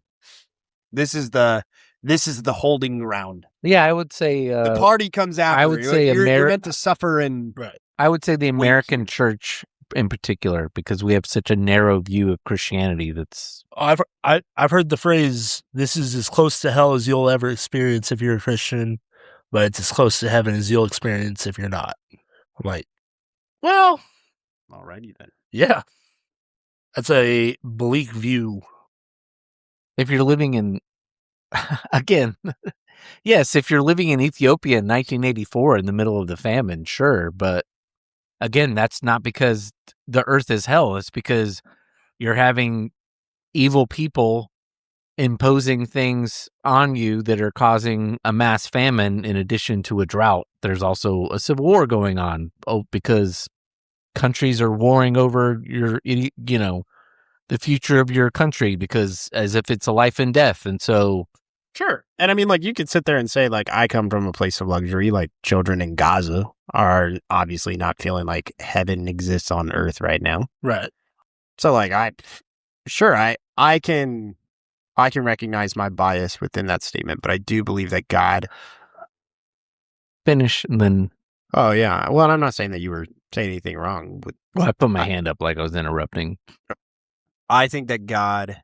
This is the holding ground. Yeah, I would say the party comes out. I would say you're meant to suffer and right. I would say the American church in particular, because we have such a narrow view of Christianity. That's I've heard the phrase, "This is as close to hell as you'll ever experience if you're a Christian, but it's as close to heaven as you'll experience if you're not." I'm like, well, Alrighty then. Yeah. That's a bleak view. If you're living in, again, yes, if you're living in Ethiopia in 1984 in the middle of the famine, sure. But again, that's not because the earth is hell. It's because you're having evil people imposing things on you that are causing a mass famine in addition to a drought. There's also a civil war going on because countries are warring over the future of your country because as if it's a life and death. And so Sure. And I mean, like, you could sit there and say, like, I come from a place of luxury. Like, children in Gaza are obviously not feeling like heaven exists on earth right now. Right. So, like, I can recognize my bias within that statement, but I do believe that God. finish and then Oh, yeah. Well, I'm not saying that you were saying anything wrong. I put my hand up like I was interrupting. I think that God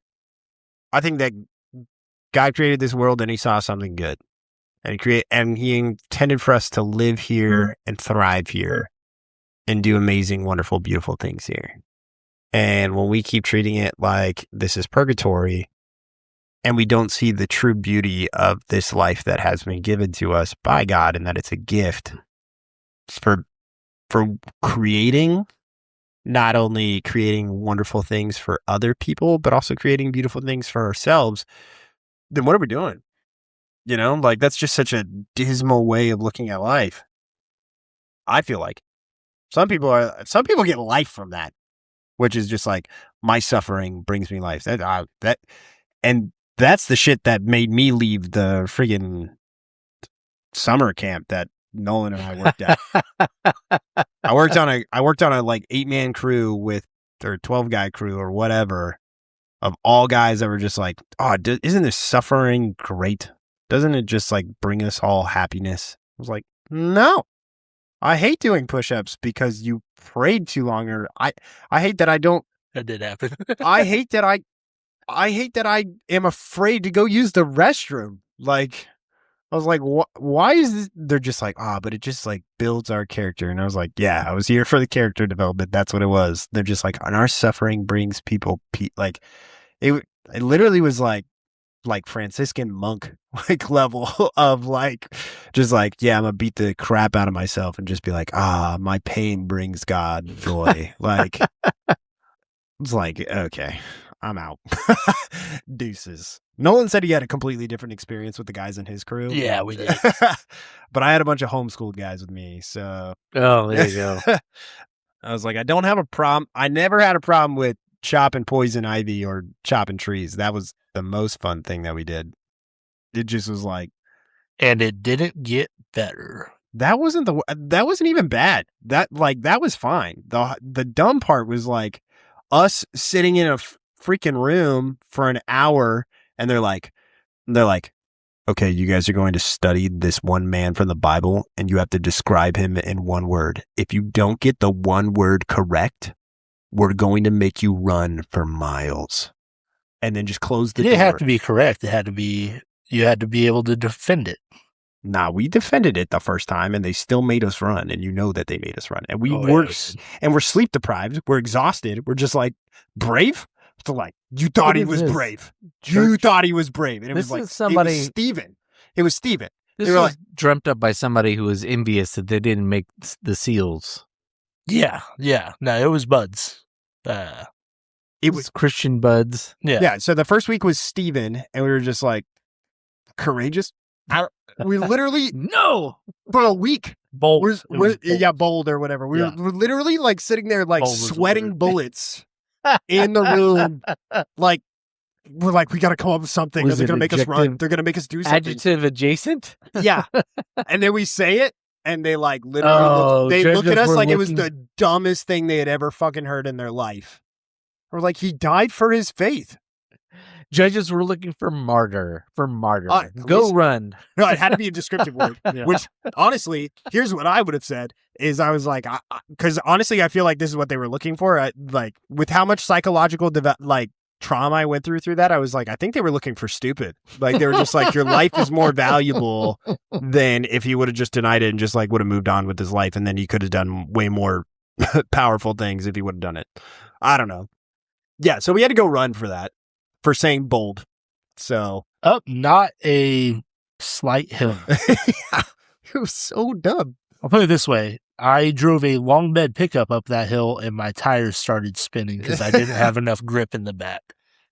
created this world and he saw something good. And he intended for us to live here and thrive here and do amazing, wonderful, beautiful things here. And when we keep treating it like this is purgatory and we don't see the true beauty of this life that has been given to us by God and that it's a gift for creating, not only creating wonderful things for other people, but also creating beautiful things for ourselves, then what are we doing? You know, like that's just such a dismal way of looking at life. I feel like some people get life from that, which is just like my suffering brings me life. And that's the shit that made me leave the friggin' summer camp that Nolan and I worked at. I worked on a like 8-man crew or 12-guy crew or whatever of all guys that were just like, oh, isn't this suffering great? Doesn't it just like bring us all happiness? I was like, no, I hate doing push-ups because you prayed too long, or I hate that I don't. That did happen. I hate that I am afraid to go use the restroom. Like, I was like, why is this? They're just like, but it just like builds our character. And I was like, yeah, I was here for the character development. That's what it was. They're just like, and our suffering brings people like it literally was like Franciscan monk like level of like, just like, yeah, I'm gonna beat the crap out of myself and just be like, my pain brings God joy. Like, it's like, okay, I'm out. Deuces. Nolan said he had a completely different experience with the guys in his crew. Yeah, we did. But I had a bunch of homeschooled guys with me, so. Oh, there you go. I was like, I don't have a problem. I never had a problem with chopping poison ivy or chopping trees. That was the most fun thing that we did. It just was like. And it didn't get better. That wasn't even bad. That was fine. The dumb part was like us sitting in a freaking room for an hour and they're like, okay, you guys are going to study this one man from the Bible and you have to describe him in one word. If you don't get the one word correct, we're going to make you run for miles. And then just close the door. It didn't have to be correct. You had to be able to defend it. Nah, we defended it the first time and they still made us run. And you know that they made us run. And we're sleep deprived. We're exhausted. We're just like, brave? So like, you thought he was brave. You thought he was brave. And it was like, it was Steven. It was Steven. This was dreamt up by somebody who was envious that they didn't make the seals. Yeah. No, it was Buds. It was Christian Buds. Yeah. So the first week was Steven, and we were just like, courageous. We literally for a week. Bold. Bold or whatever. We're literally like sitting there like sweating bullets in the room. Like, we're like, we got to come up with something. They're going to make us run. They're going to make us do something. Adjective adjacent? Yeah. And then we say it, and they like literally look at us like it was the dumbest thing they had ever fucking heard in their life. We're like, he died for his faith. Judges were looking for martyr. Go run. No, it had to be a descriptive word. Yeah. Which, honestly, here's what I would have said, is I was like, because honestly, I feel like this is what they were looking for. Like, with how much psychological trauma I went through that, I was like, I think they were looking for stupid. Like, they were just like, your life is more valuable than if he would have just denied it and just like would have moved on with his life, and then he could have done way more powerful things if he would have done it. I don't know. Yeah, so we had to go run for that, for saying bold. So Not a slight hill. it was so dumb. I'll put it this way. I drove a long bed pickup up that hill and my tires started spinning because I didn't have enough grip in the back.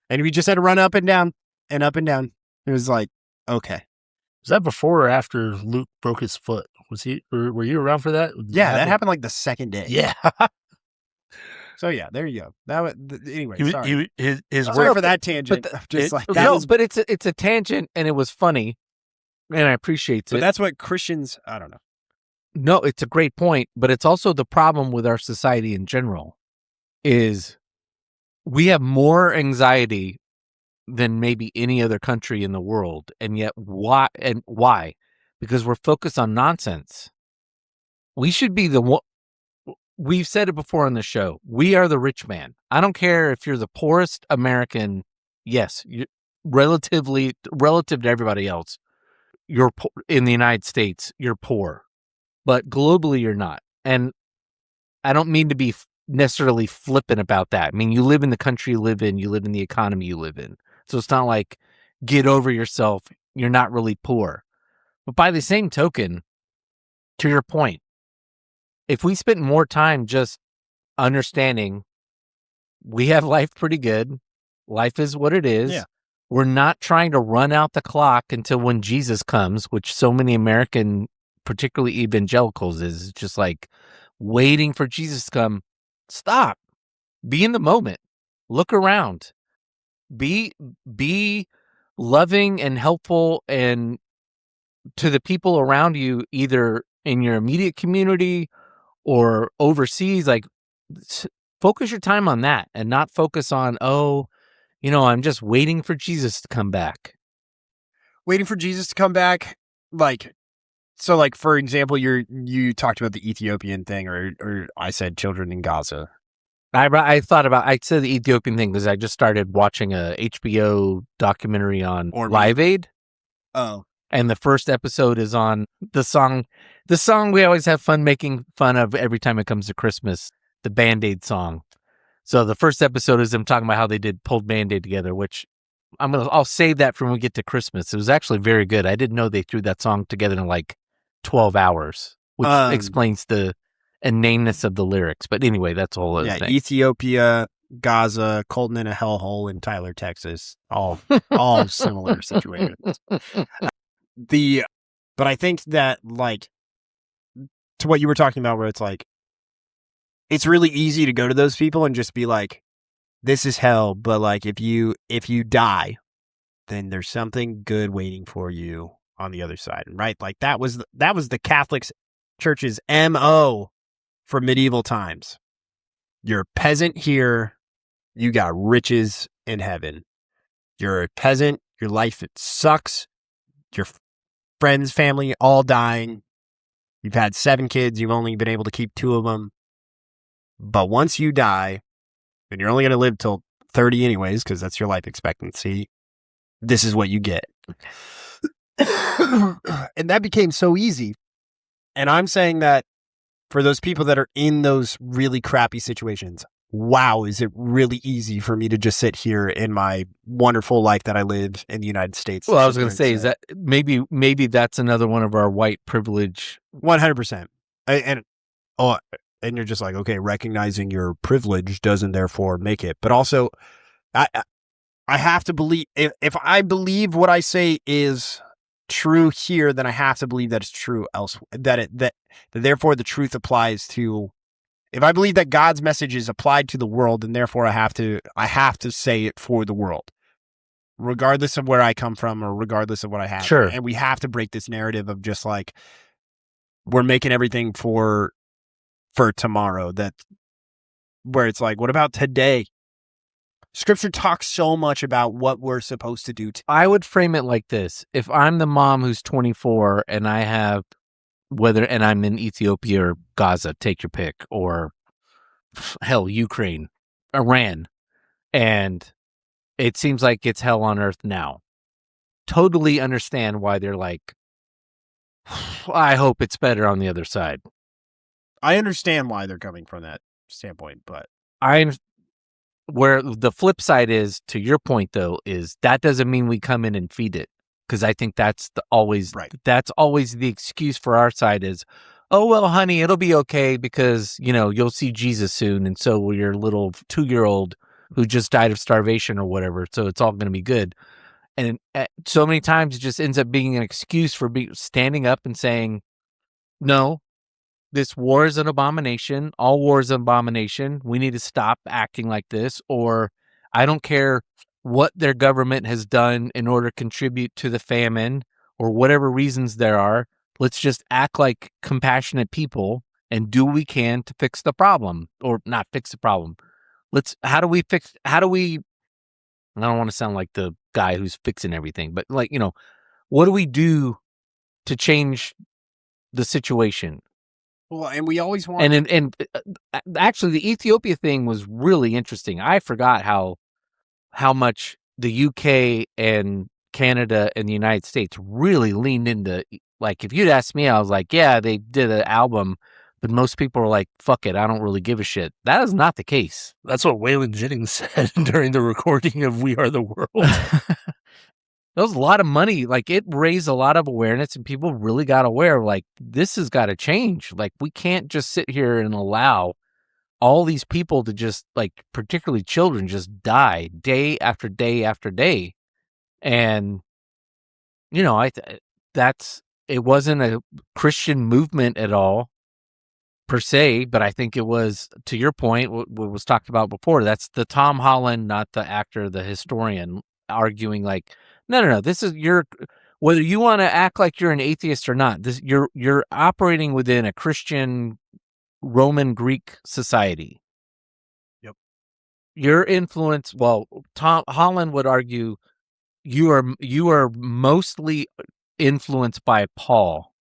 And we just had to run up and down and up and down. It was like, okay. Was that before or after Luke broke his foot? Were you around for that? Yeah, that happened like the second day. Yeah. So yeah, there you go. That was anyway. Sorry, his sorry work for that tangent. But it's a tangent, and it was funny, and I appreciate it. But that's what Christians. I don't know. No, it's a great point, but it's also the problem with our society in general is we have more anxiety than maybe any other country in the world, and yet why? Because we're focused on nonsense. We should be the one. We've said it before on the show. We are the rich man. I don't care if you're the poorest American. Yes, relative to everybody else, you're in the United States. You're poor, but globally you're not. And I don't mean to be necessarily flippant about that. I mean, you live in the country you live in. You live in the economy you live in. So it's not like get over yourself. You're not really poor. But by the same token, to your point, if we spent more time just understanding we have life pretty good, life is what it is. Yeah. We're not trying to run out the clock until when Jesus comes, which so many American, particularly evangelicals, is just like waiting for Jesus to come. Stop. Be in the moment. Look around. Be loving and helpful and to the people around you, either in your immediate community or overseas. Like, focus your time on that and not focus on, I'm just waiting for Jesus to come back. Waiting for Jesus to come back, so for example, you talked about the Ethiopian thing, or I said children in Gaza. I said the Ethiopian thing because I just started watching a HBO documentary on Live Aid. Oh. And the first episode is on the song we always have fun making fun of every time it comes to Christmas, the Band-Aid song. So the first episode is them talking about how they pulled Band-Aid together, which I'll save that for when we get to Christmas. It was actually very good. I didn't know they threw that song together in like 12 hours, which explains the inaneness of the lyrics. But anyway, that's a whole other thing. Ethiopia, Gaza, Colton in a hellhole in Tyler, Texas. All similar situations. But I think that, to what you were talking about, where it's like, it's really easy to go to those people and just be like, this is hell, but if you die, then there's something good waiting for you on the other side, right? That was the Catholic Church's MO for medieval times. You're a peasant here, you got riches in heaven. You're a peasant, your life, it sucks. Your friends, family, all dying. You've had 7 kids, you've only been able to keep 2 of them. But once you die, and you're only going to live till 30 anyways, because that's your life expectancy, this is what you get. And that became so easy. And I'm saying that for those people that are in those really crappy situations, wow, is it really easy for me to just sit here in my wonderful life that I live in the United States. Well, I was going to say, is that maybe that's another one of our white privilege. 100%. And you're just like, okay, recognizing your privilege doesn't therefore make it. But also, I have to believe, if I believe what I say is true here, then I have to believe that it's true elsewhere. That therefore the truth applies to. If I believe that God's message is applied to the world, then therefore I have to say it for the world, regardless of where I come from or regardless of what I have. Sure. And we have to break this narrative of just like we're making everything for tomorrow. Where it's like, what about today? Scripture talks so much about what we're supposed to do. I would frame it like this: if I'm the mom who's 24 and I have. And I'm in Ethiopia or Gaza, take your pick, or hell, Ukraine, Iran, and it seems like it's hell on earth now. Totally understand why they're like, I hope it's better on the other side. I understand why they're coming from that standpoint, but Where the flip side is, to your point though, is that doesn't mean we come in and feed it, because I think that's always the excuse for our side is, oh well, honey, it'll be okay because you'll see Jesus soon, and so will your little 2-year-old who just died of starvation or whatever, so it's all going to be good. And so many times it just ends up being an excuse for standing up and saying, no, this war is an abomination. All war is an abomination. We need to stop acting like this. Or I don't care what their government has done in order to contribute to the famine or whatever reasons there are. Let's just act like compassionate people and do what we can to fix the problem, or not fix the problem. I don't want to sound like the guy who's fixing everything, but what do we do to change the situation? Well, and we always want. And actually, the Ethiopia thing was really interesting. I forgot how much the UK and Canada and the United States really leaned into. Like, if you'd asked me, I was like, yeah, they did an album, but most people were like, fuck it, I don't really give a shit. That is not the case. That's what Waylon Jennings said during the recording of We Are the World. That was a lot of money. Like, it raised a lot of awareness, and people really got aware. Like, this has got to change. Like, we can't just sit here and allow all these people to just, like, particularly children, just die day after day after day. And it wasn't a Christian movement at all per se, but I think it was, to your point, what was talked about before. That's the Tom Holland, not the actor, the historian, arguing like, no, this is whether you want to act like you're an atheist or not, you're operating within a Christian Roman Greek society. Yep. Your influence, well, Tom Holland would argue you are mostly influenced by Paul.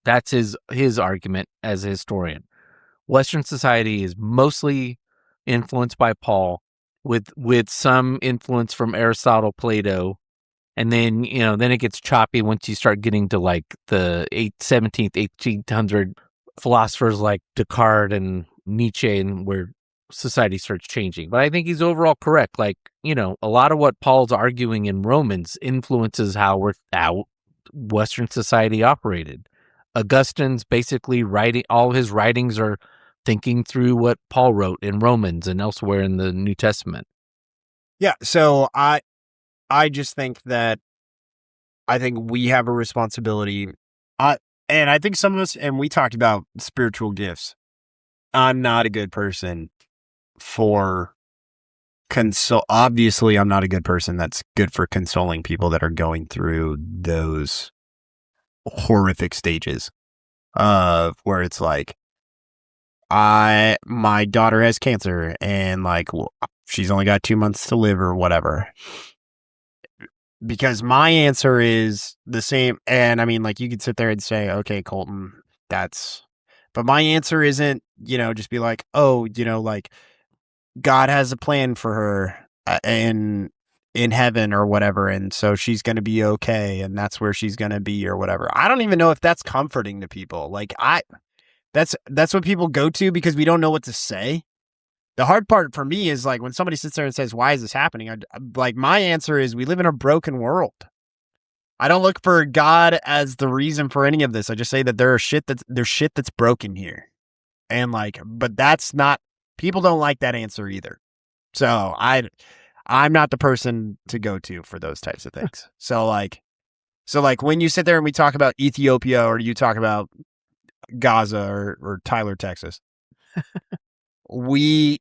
That's his argument as a historian. Western society is mostly influenced by Paul, with some influence from Aristotle, Plato, and then then it gets choppy once you start getting to like the 17th, 1800 philosophers like Descartes and Nietzsche, and where society starts changing. But I think he's overall correct. Like, a lot of what Paul's arguing in Romans influences how Western society operated. Augustine's basically writing, all his writings are thinking through what Paul wrote in Romans and elsewhere in the New Testament. Yeah, so I just think that we have a responsibility. And I think some of us, and we talked about spiritual gifts. I'm not a good person for obviously I'm not a good person that's good for consoling people that are going through those horrific stages of where it's like, my daughter has cancer and like, she's only got 2 months to live or whatever. Because my answer is the same. And I mean, like, you could sit there and say, okay, Colton, but my answer isn't, just be like, oh, like, God has a plan for her in heaven or whatever. And so she's going to be okay. And that's where she's going to be or whatever. I don't even know if that's comforting to people. Like, that's what people go to because we don't know what to say. The hard part for me is like when somebody sits there and says, why is this happening? Like, my answer is we live in a broken world. I don't look for God as the reason for any of this. I just say that there's shit that's broken here. And like, but that's not, people don't like that answer either. So I'm not the person to go to for those types of things. So like when you sit there and we talk about Ethiopia or you talk about Gaza or Tyler, Texas, we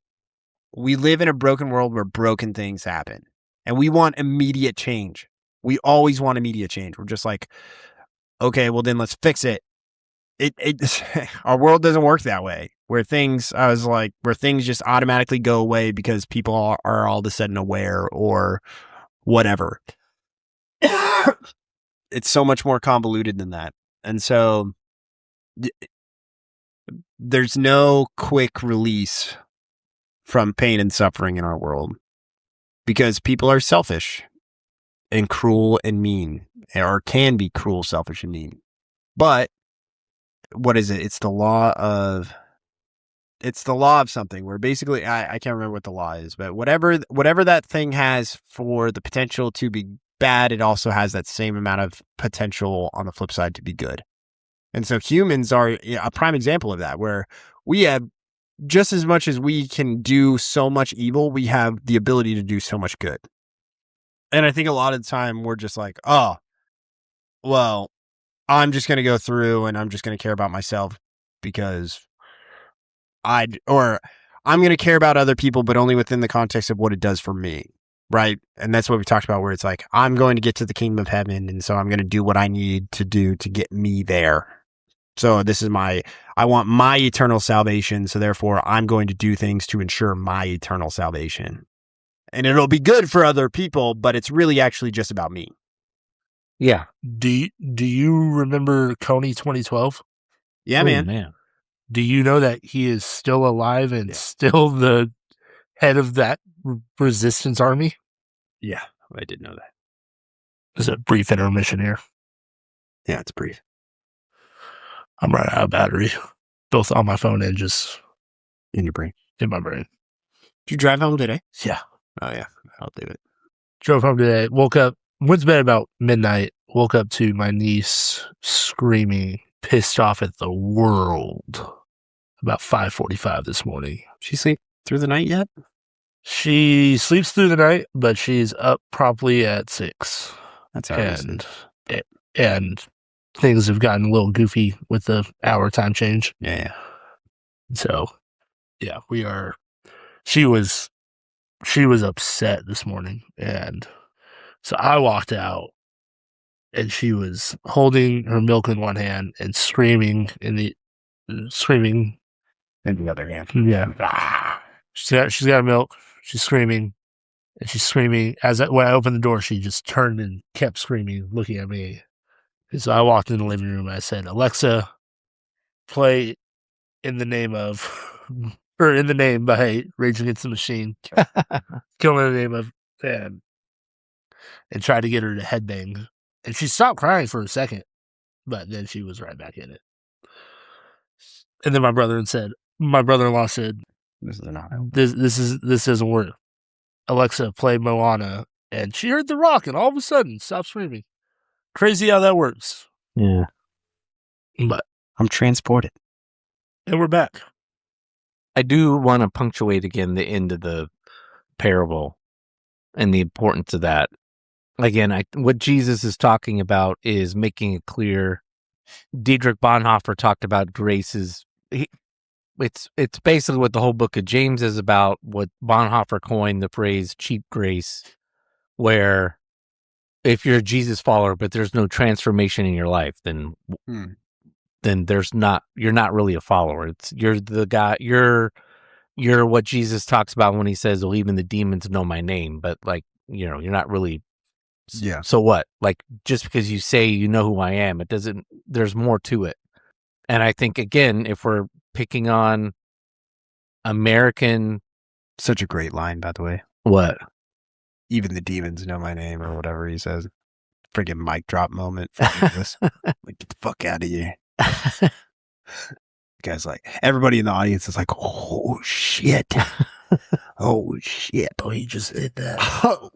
live in a broken world where broken things happen and we want immediate change. We always want immediate change. We're just like, okay, well then let's fix it. Our world doesn't work that way where things just automatically go away because people are all of a sudden aware or whatever. It's so much more convoluted than that. And so there's no quick release from pain and suffering in our world because people are selfish and cruel and mean, or can be cruel, selfish, and mean. But what is it? It's the law of it's the law of something where basically I can't remember what the law is, but whatever that thing has for the potential to be bad, it also has that same amount of potential on the flip side to be good. And so humans are a prime example of that, where we have just as much as we can do so much evil, we have the ability to do so much good. And I think a lot of the time we're just like, oh, well, I'm just going to go through and I'm just going to care about myself because I'm going to care about other people, but only within the context of what it does for me. Right. And that's what we talked about, where it's like, I'm going to get to the kingdom of heaven. And so I'm going to do what I need to do to get me there. So this is I want my eternal salvation. So therefore I'm going to do things to ensure my eternal salvation. And it'll be good for other people, but it's really actually just about me. Yeah. Do you remember Coney 2012? Yeah, Oh, man. Do you know that he is still alive and still the head of that resistance army? Yeah, I did know that. There's a brief intermission here. Yeah, it's brief. I'm running out of battery, both on my phone and just In your brain. in my brain. Did you drive home today? Yeah. Oh, yeah. I'll do it. Drove home today, woke up, went to bed about midnight, woke up to my niece screaming, pissed off at the world about 5:45 this morning. She sleep through the night yet? She sleeps through the night, but she's up promptly at 6. That's how it is. And things have gotten a little goofy with the hour time change. Yeah. So, yeah, she was upset this morning. And so I walked out and she was holding her milk in one hand and screaming in the other hand. Yeah. She's got milk. She's screaming. And she's screaming. When I opened the door, she just turned and kept screaming, looking at me. And so I walked in the living room and I said, Alexa, play in the name by Rage Against the Machine. Kill in the name of, and tried to get her to headbang. And she stopped crying for a second, but then she was right back in it. And then my brother-in-law said, this doesn't work. Alexa, play Moana. And she heard The Rock and all of a sudden stopped screaming. Crazy how that works. Yeah. But I'm transported. and we're back. I do want to punctuate again the end of the parable and the importance of that. Again, what Jesus is talking about is making it clear. Dietrich Bonhoeffer talked about grace it's basically what the whole book of James is about, what Bonhoeffer coined the phrase cheap grace, where if you're a Jesus follower, but there's no transformation in your life, then you're not really a follower. You're the guy, you're what Jesus talks about when he says, well, even the demons know my name, but you're not really. Yeah. So what? Like, just because you say you know who I am, there's more to it. And I think, again, if we're picking on American. Such a great line, by the way. What? Even the demons know my name, or whatever he says. Friggin' mic drop moment. Like, get the fuck out of here. The guy's like, everybody in the audience is like, oh shit. Oh shit. Oh, he just did that. Oh,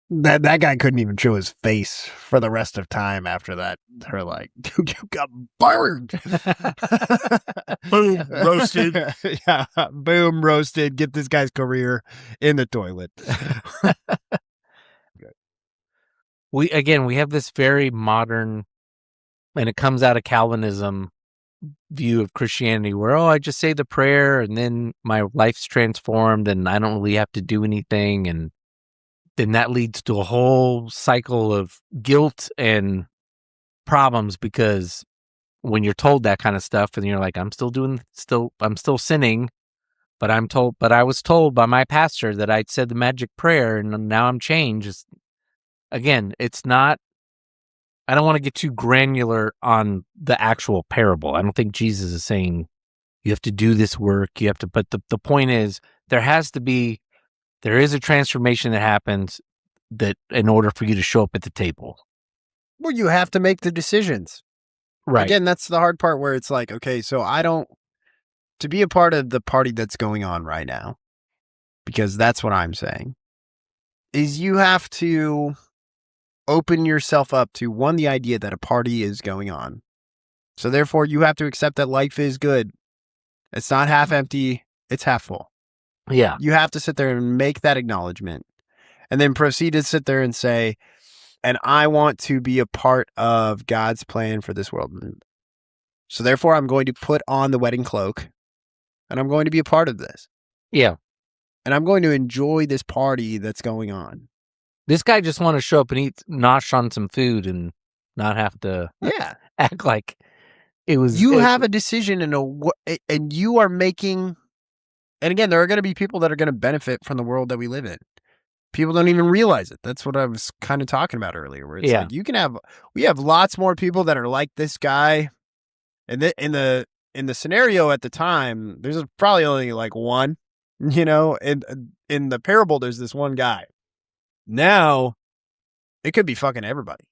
that guy couldn't even show his face for the rest of time after that. They're like, dude, you got burned. Boom, roasted. Yeah, boom, roasted. Get this guy's career in the toilet. We have this very modern, and it comes out of Calvinism view of Christianity where, I just say the prayer and then my life's transformed and I don't really have to do anything. And then that leads to a whole cycle of guilt and problems, because when you're told that kind of stuff and you're like, I'm still sinning, but I was told by my pastor that I'd said the magic prayer and now I'm changed. Again, it's not, I don't want to get too granular on the actual parable. I don't think Jesus is saying you have to do this work. You have to, but the point is there is a transformation that happens that in order for you to show up at the table. Well, you have to make the decisions. Right. Again, that's the hard part where it's like, okay, so I don't to be a part of the party that's going on right now, because that's what I'm saying, is you have to open yourself up to, one, the idea that a party is going on. So therefore, you have to accept that life is good. It's not half empty, it's half full. Yeah. You have to sit there and make that acknowledgement, and then proceed to sit there and say, and I want to be a part of God's plan for this world. So therefore, I'm going to put on the wedding cloak, and I'm going to be a part of this. Yeah. And I'm going to enjoy this party that's going on. This guy just want to show up and eat, nosh on some food and not have to Yeah. act like it was. You have a decision and you are making, and again, there are going to be people that are going to benefit from the world that we live in. People don't even realize it. That's what I was kind of talking about earlier, where it's like we have lots more people that are like this guy. And in the scenario at the time, there's probably only like one, in the parable, there's this one guy. Now it could be fucking everybody.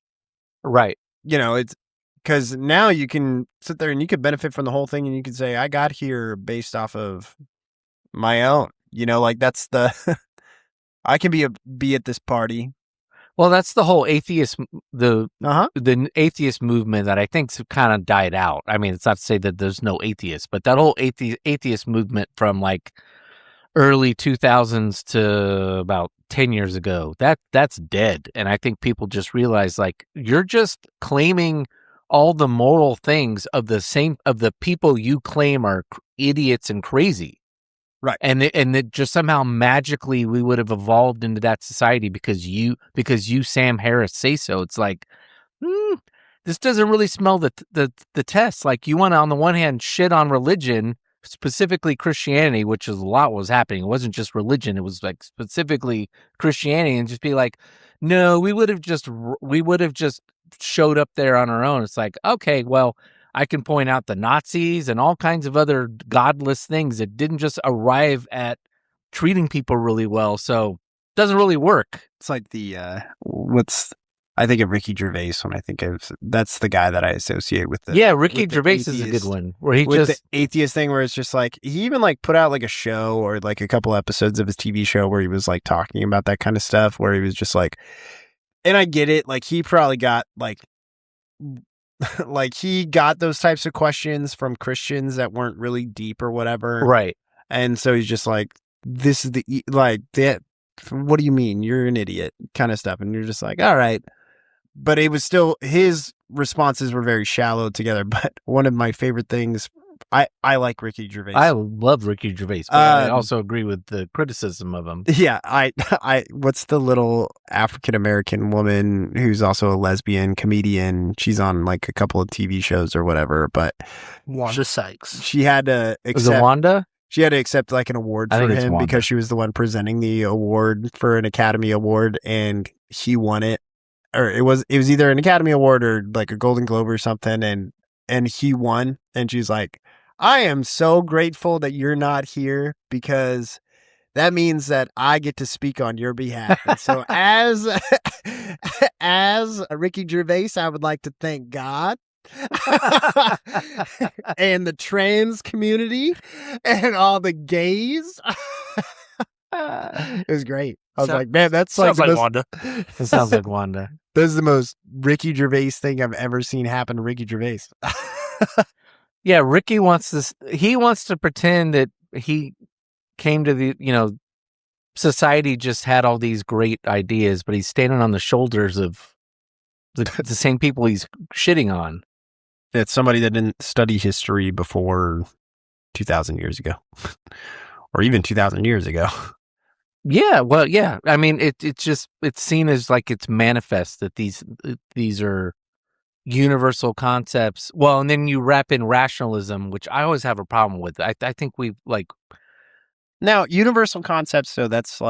Right. It's because now you can sit there and you could benefit from the whole thing, and you could say, I got here based off of my own, like that's I can be at this party. Well, that's the whole atheist, the atheist movement that I think's kind of died out. I mean, it's not to say that there's no atheists, but that whole atheist movement from like early 2000s to about 10 years ago, that's dead. And I think people just realize, like, you're just claiming all the moral things of the people you claim are idiots and crazy. Right. And that just somehow magically we would have evolved into that society because you Sam Harris say so. It's like, this doesn't really smell the test. Like, you want to, on the one hand, shit on religion, specifically Christianity, which is a lot was happening. It wasn't just religion. It was like specifically Christianity, and just be like, no, we would have just showed up there on our own. It's like, okay, well, I can point out the Nazis and all kinds of other godless things that didn't just arrive at treating people really well. So it doesn't really work. It's like I think of Ricky Gervais when I think of, that's the guy that I associate with the. Yeah, Ricky Gervais is a good one. Where he with the atheist thing, where it's just like, he even like put out like a show or like a couple episodes of his TV show where he was like talking about that kind of stuff, where he was just like, and I get it, like he probably got like he got those types of questions from Christians that weren't really deep or whatever. Right. And so he's just like, this is that, what do you mean? You're an idiot kind of stuff. And you're just like, all right. But it was still, his responses were very shallow together. But one of my favorite things, I like Ricky Gervais. I love Ricky Gervais, but I also agree with the criticism of him. Yeah, what's the little African-American woman who's also a lesbian comedian? She's on like a couple of TV shows or whatever, but Wanda Sykes. She had to accept. Was it Wanda? She had to accept like an award for him because she was the one presenting the award for an Academy Award, and he won it. Or it was either an Academy Award or like a Golden Globe or something, and he won, and she's like, I am so grateful that you're not here, because that means that I get to speak on your behalf. And so as Ricky Gervais, I would like to thank God and the trans community and all the gays. It was great. I was like, man, that sounds like Wanda. It sounds like Wanda. This is the most Ricky Gervais thing I've ever seen happen to Ricky Gervais. Yeah, Ricky wants this. He wants to pretend that he came to the, society just had all these great ideas, but he's standing on the shoulders of the same people he's shitting on. It's somebody that didn't study history before 2,000 years ago, or even 2,000 years ago. Yeah, well, yeah. I mean, it's seen as like it's manifest that these are universal concepts. Well, and then you wrap in rationalism, which I always have a problem with. I think we've like now universal concepts. So that's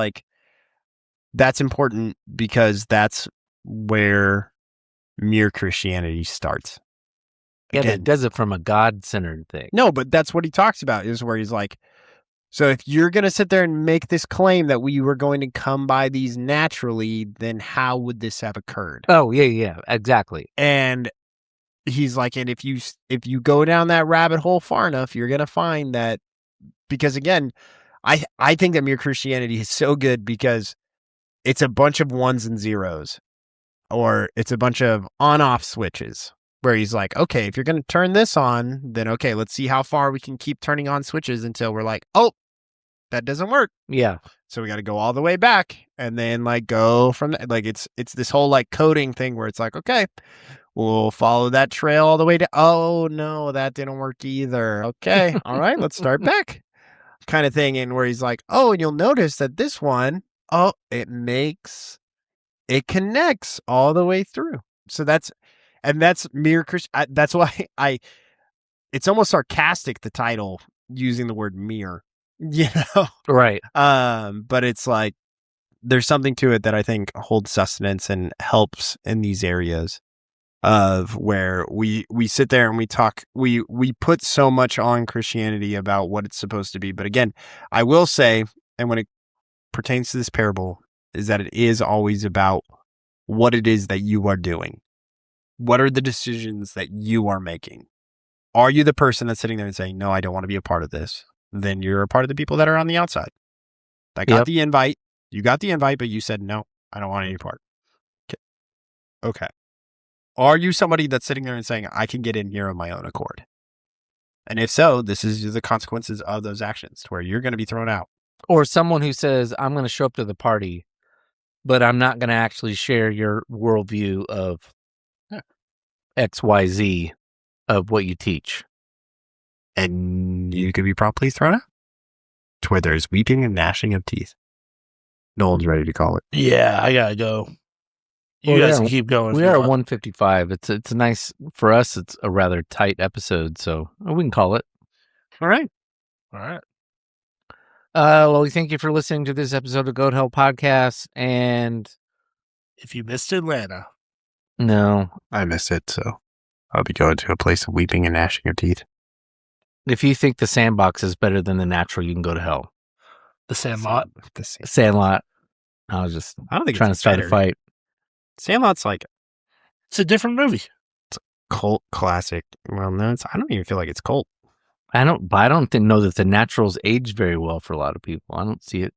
important because that's where mere Christianity starts. Yeah, but it does it from a God-centered thing. No, but that's what he talks about, is where he's like, so if you're going to sit there and make this claim that we were going to come by these naturally, then how would this have occurred? Oh, yeah, exactly. And he's like, and if you go down that rabbit hole far enough, you're gonna find that, because again, I think that mere Christianity is so good because it's a bunch of ones and zeros, or it's a bunch of on-off switches where he's like, okay, if you're going to turn this on, then okay, let's see how far we can keep turning on switches until we're like, oh, that doesn't work. Yeah. So we got to go all the way back and then like go from that. Like it's this whole like coding thing where it's like, okay, we'll follow that trail all the way to, oh no, that didn't work either. Okay. All right, let's start back kind of thing. And where he's like, oh, and you'll notice that this one, oh, it connects all the way through. So that's mere Christian. That's why it's almost sarcastic, the title, using the word mere, Right. But it's like, there's something to it that I think holds sustenance and helps in these areas of where we sit there and we talk, we put so much on Christianity about what it's supposed to be. But again, I will say, and when it pertains to this parable, is that it is always about what it is that you are doing. What are the decisions that you are making? Are you the person that's sitting there and saying, no, I don't want to be a part of this? Then you're a part of the people that are on the outside. That got the invite. You got the invite, but you said, no, I don't want any part. Okay. Are you somebody that's sitting there and saying, I can get in here on my own accord? And if so, this is the consequences of those actions, to where you're going to be thrown out. Or someone who says, I'm going to show up to the party, but I'm not going to actually share your worldview of XYZ of what you teach. And you could be promptly thrown out, to where there's weeping and gnashing of teeth. Nolan's ready to call it. Yeah, I gotta go. You guys can keep going. We are at 155. It's a nice, for us, it's a rather tight episode, so we can call it. All right. Well, we thank you for listening to this episode of Goat Hell Podcast. And if you missed Atlanta, no, I missed it, so I'll be going to a place of weeping and gnashing of teeth. If you think the Sandbox is better than the Natural, you can go to hell. the Sandlot. Sandlot. I don't think trying to start a fight. Sandlot's like, it's a different movie. It's a cult classic. Well, no, I don't even feel like it's cult. I don't know that the Naturals age very well for a lot of people. I don't see it.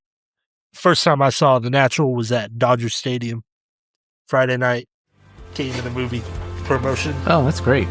First time I saw The Natural was at Dodger Stadium. Friday night. Came to the movie promotion. Oh, that's great.